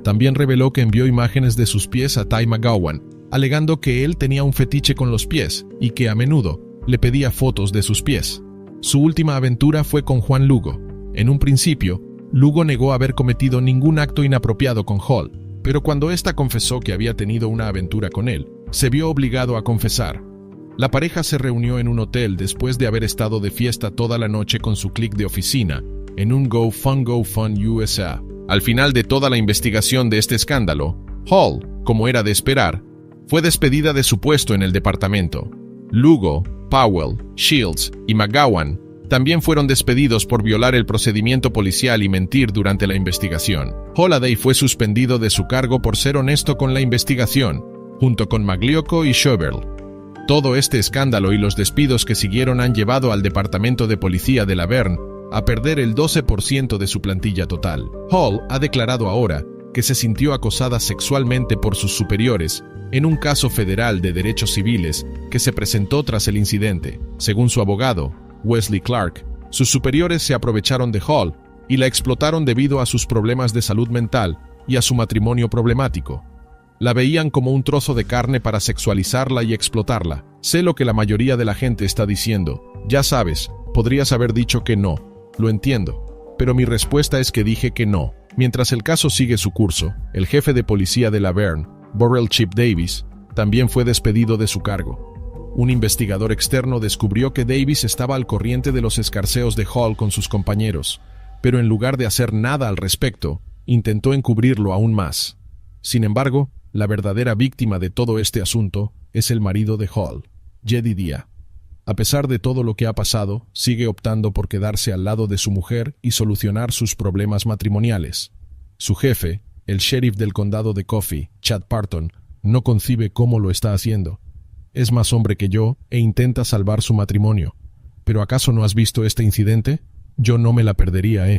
También reveló que envió imágenes de sus pies a Ty McGowan, alegando que él tenía un fetiche con los pies y que a menudo le pedía fotos de sus pies. Su última aventura fue con Juan Lugo. En un principio, Lugo negó haber cometido ningún acto inapropiado con Hall, pero cuando ésta confesó que había tenido una aventura con él, se vio obligado a confesar. La pareja se reunió en un hotel después de haber estado de fiesta toda la noche con su clique de oficina, en un Go Fun USA. Al final de toda la investigación de este escándalo, Hall, como era de esperar, fue despedida de su puesto en el departamento. Lugo, Powell, Shields y McGowan también fueron despedidos por violar el procedimiento policial y mentir durante la investigación. Holliday fue suspendido de su cargo por ser honesto con la investigación, junto con Magliocco y Schobel. Todo este escándalo y los despidos que siguieron han llevado al Departamento de Policía de La Verne a perder el 12% de su plantilla total. Hall ha declarado ahora que se sintió acosada sexualmente por sus superiores en un caso federal de derechos civiles que se presentó tras el incidente. Según su abogado, Wesley Clark, sus superiores se aprovecharon de Hall y la explotaron debido a sus problemas de salud mental y a su matrimonio problemático. La veían como un trozo de carne para sexualizarla y explotarla. Sé lo que la mayoría de la gente está diciendo. Ya sabes, podrías haber dicho que no. Lo entiendo. Pero mi respuesta es que dije que no. Mientras el caso sigue su curso, el jefe de policía de La Verne, Burrell Chip Davis, también fue despedido de su cargo. Un investigador externo descubrió que Davis estaba al corriente de los escarceos de Hall con sus compañeros, pero en lugar de hacer nada al respecto, intentó encubrirlo aún más. Sin embargo, la verdadera víctima de todo este asunto es el marido de Hall, Jedediah. A pesar de todo lo que ha pasado, sigue optando por quedarse al lado de su mujer y solucionar sus problemas matrimoniales. Su jefe, el sheriff del condado de Coffee, Chad Parton, no concibe cómo lo está haciendo. Es más hombre que yo e intenta salvar su matrimonio. ¿Pero acaso no has visto este incidente? Yo no me la perdería,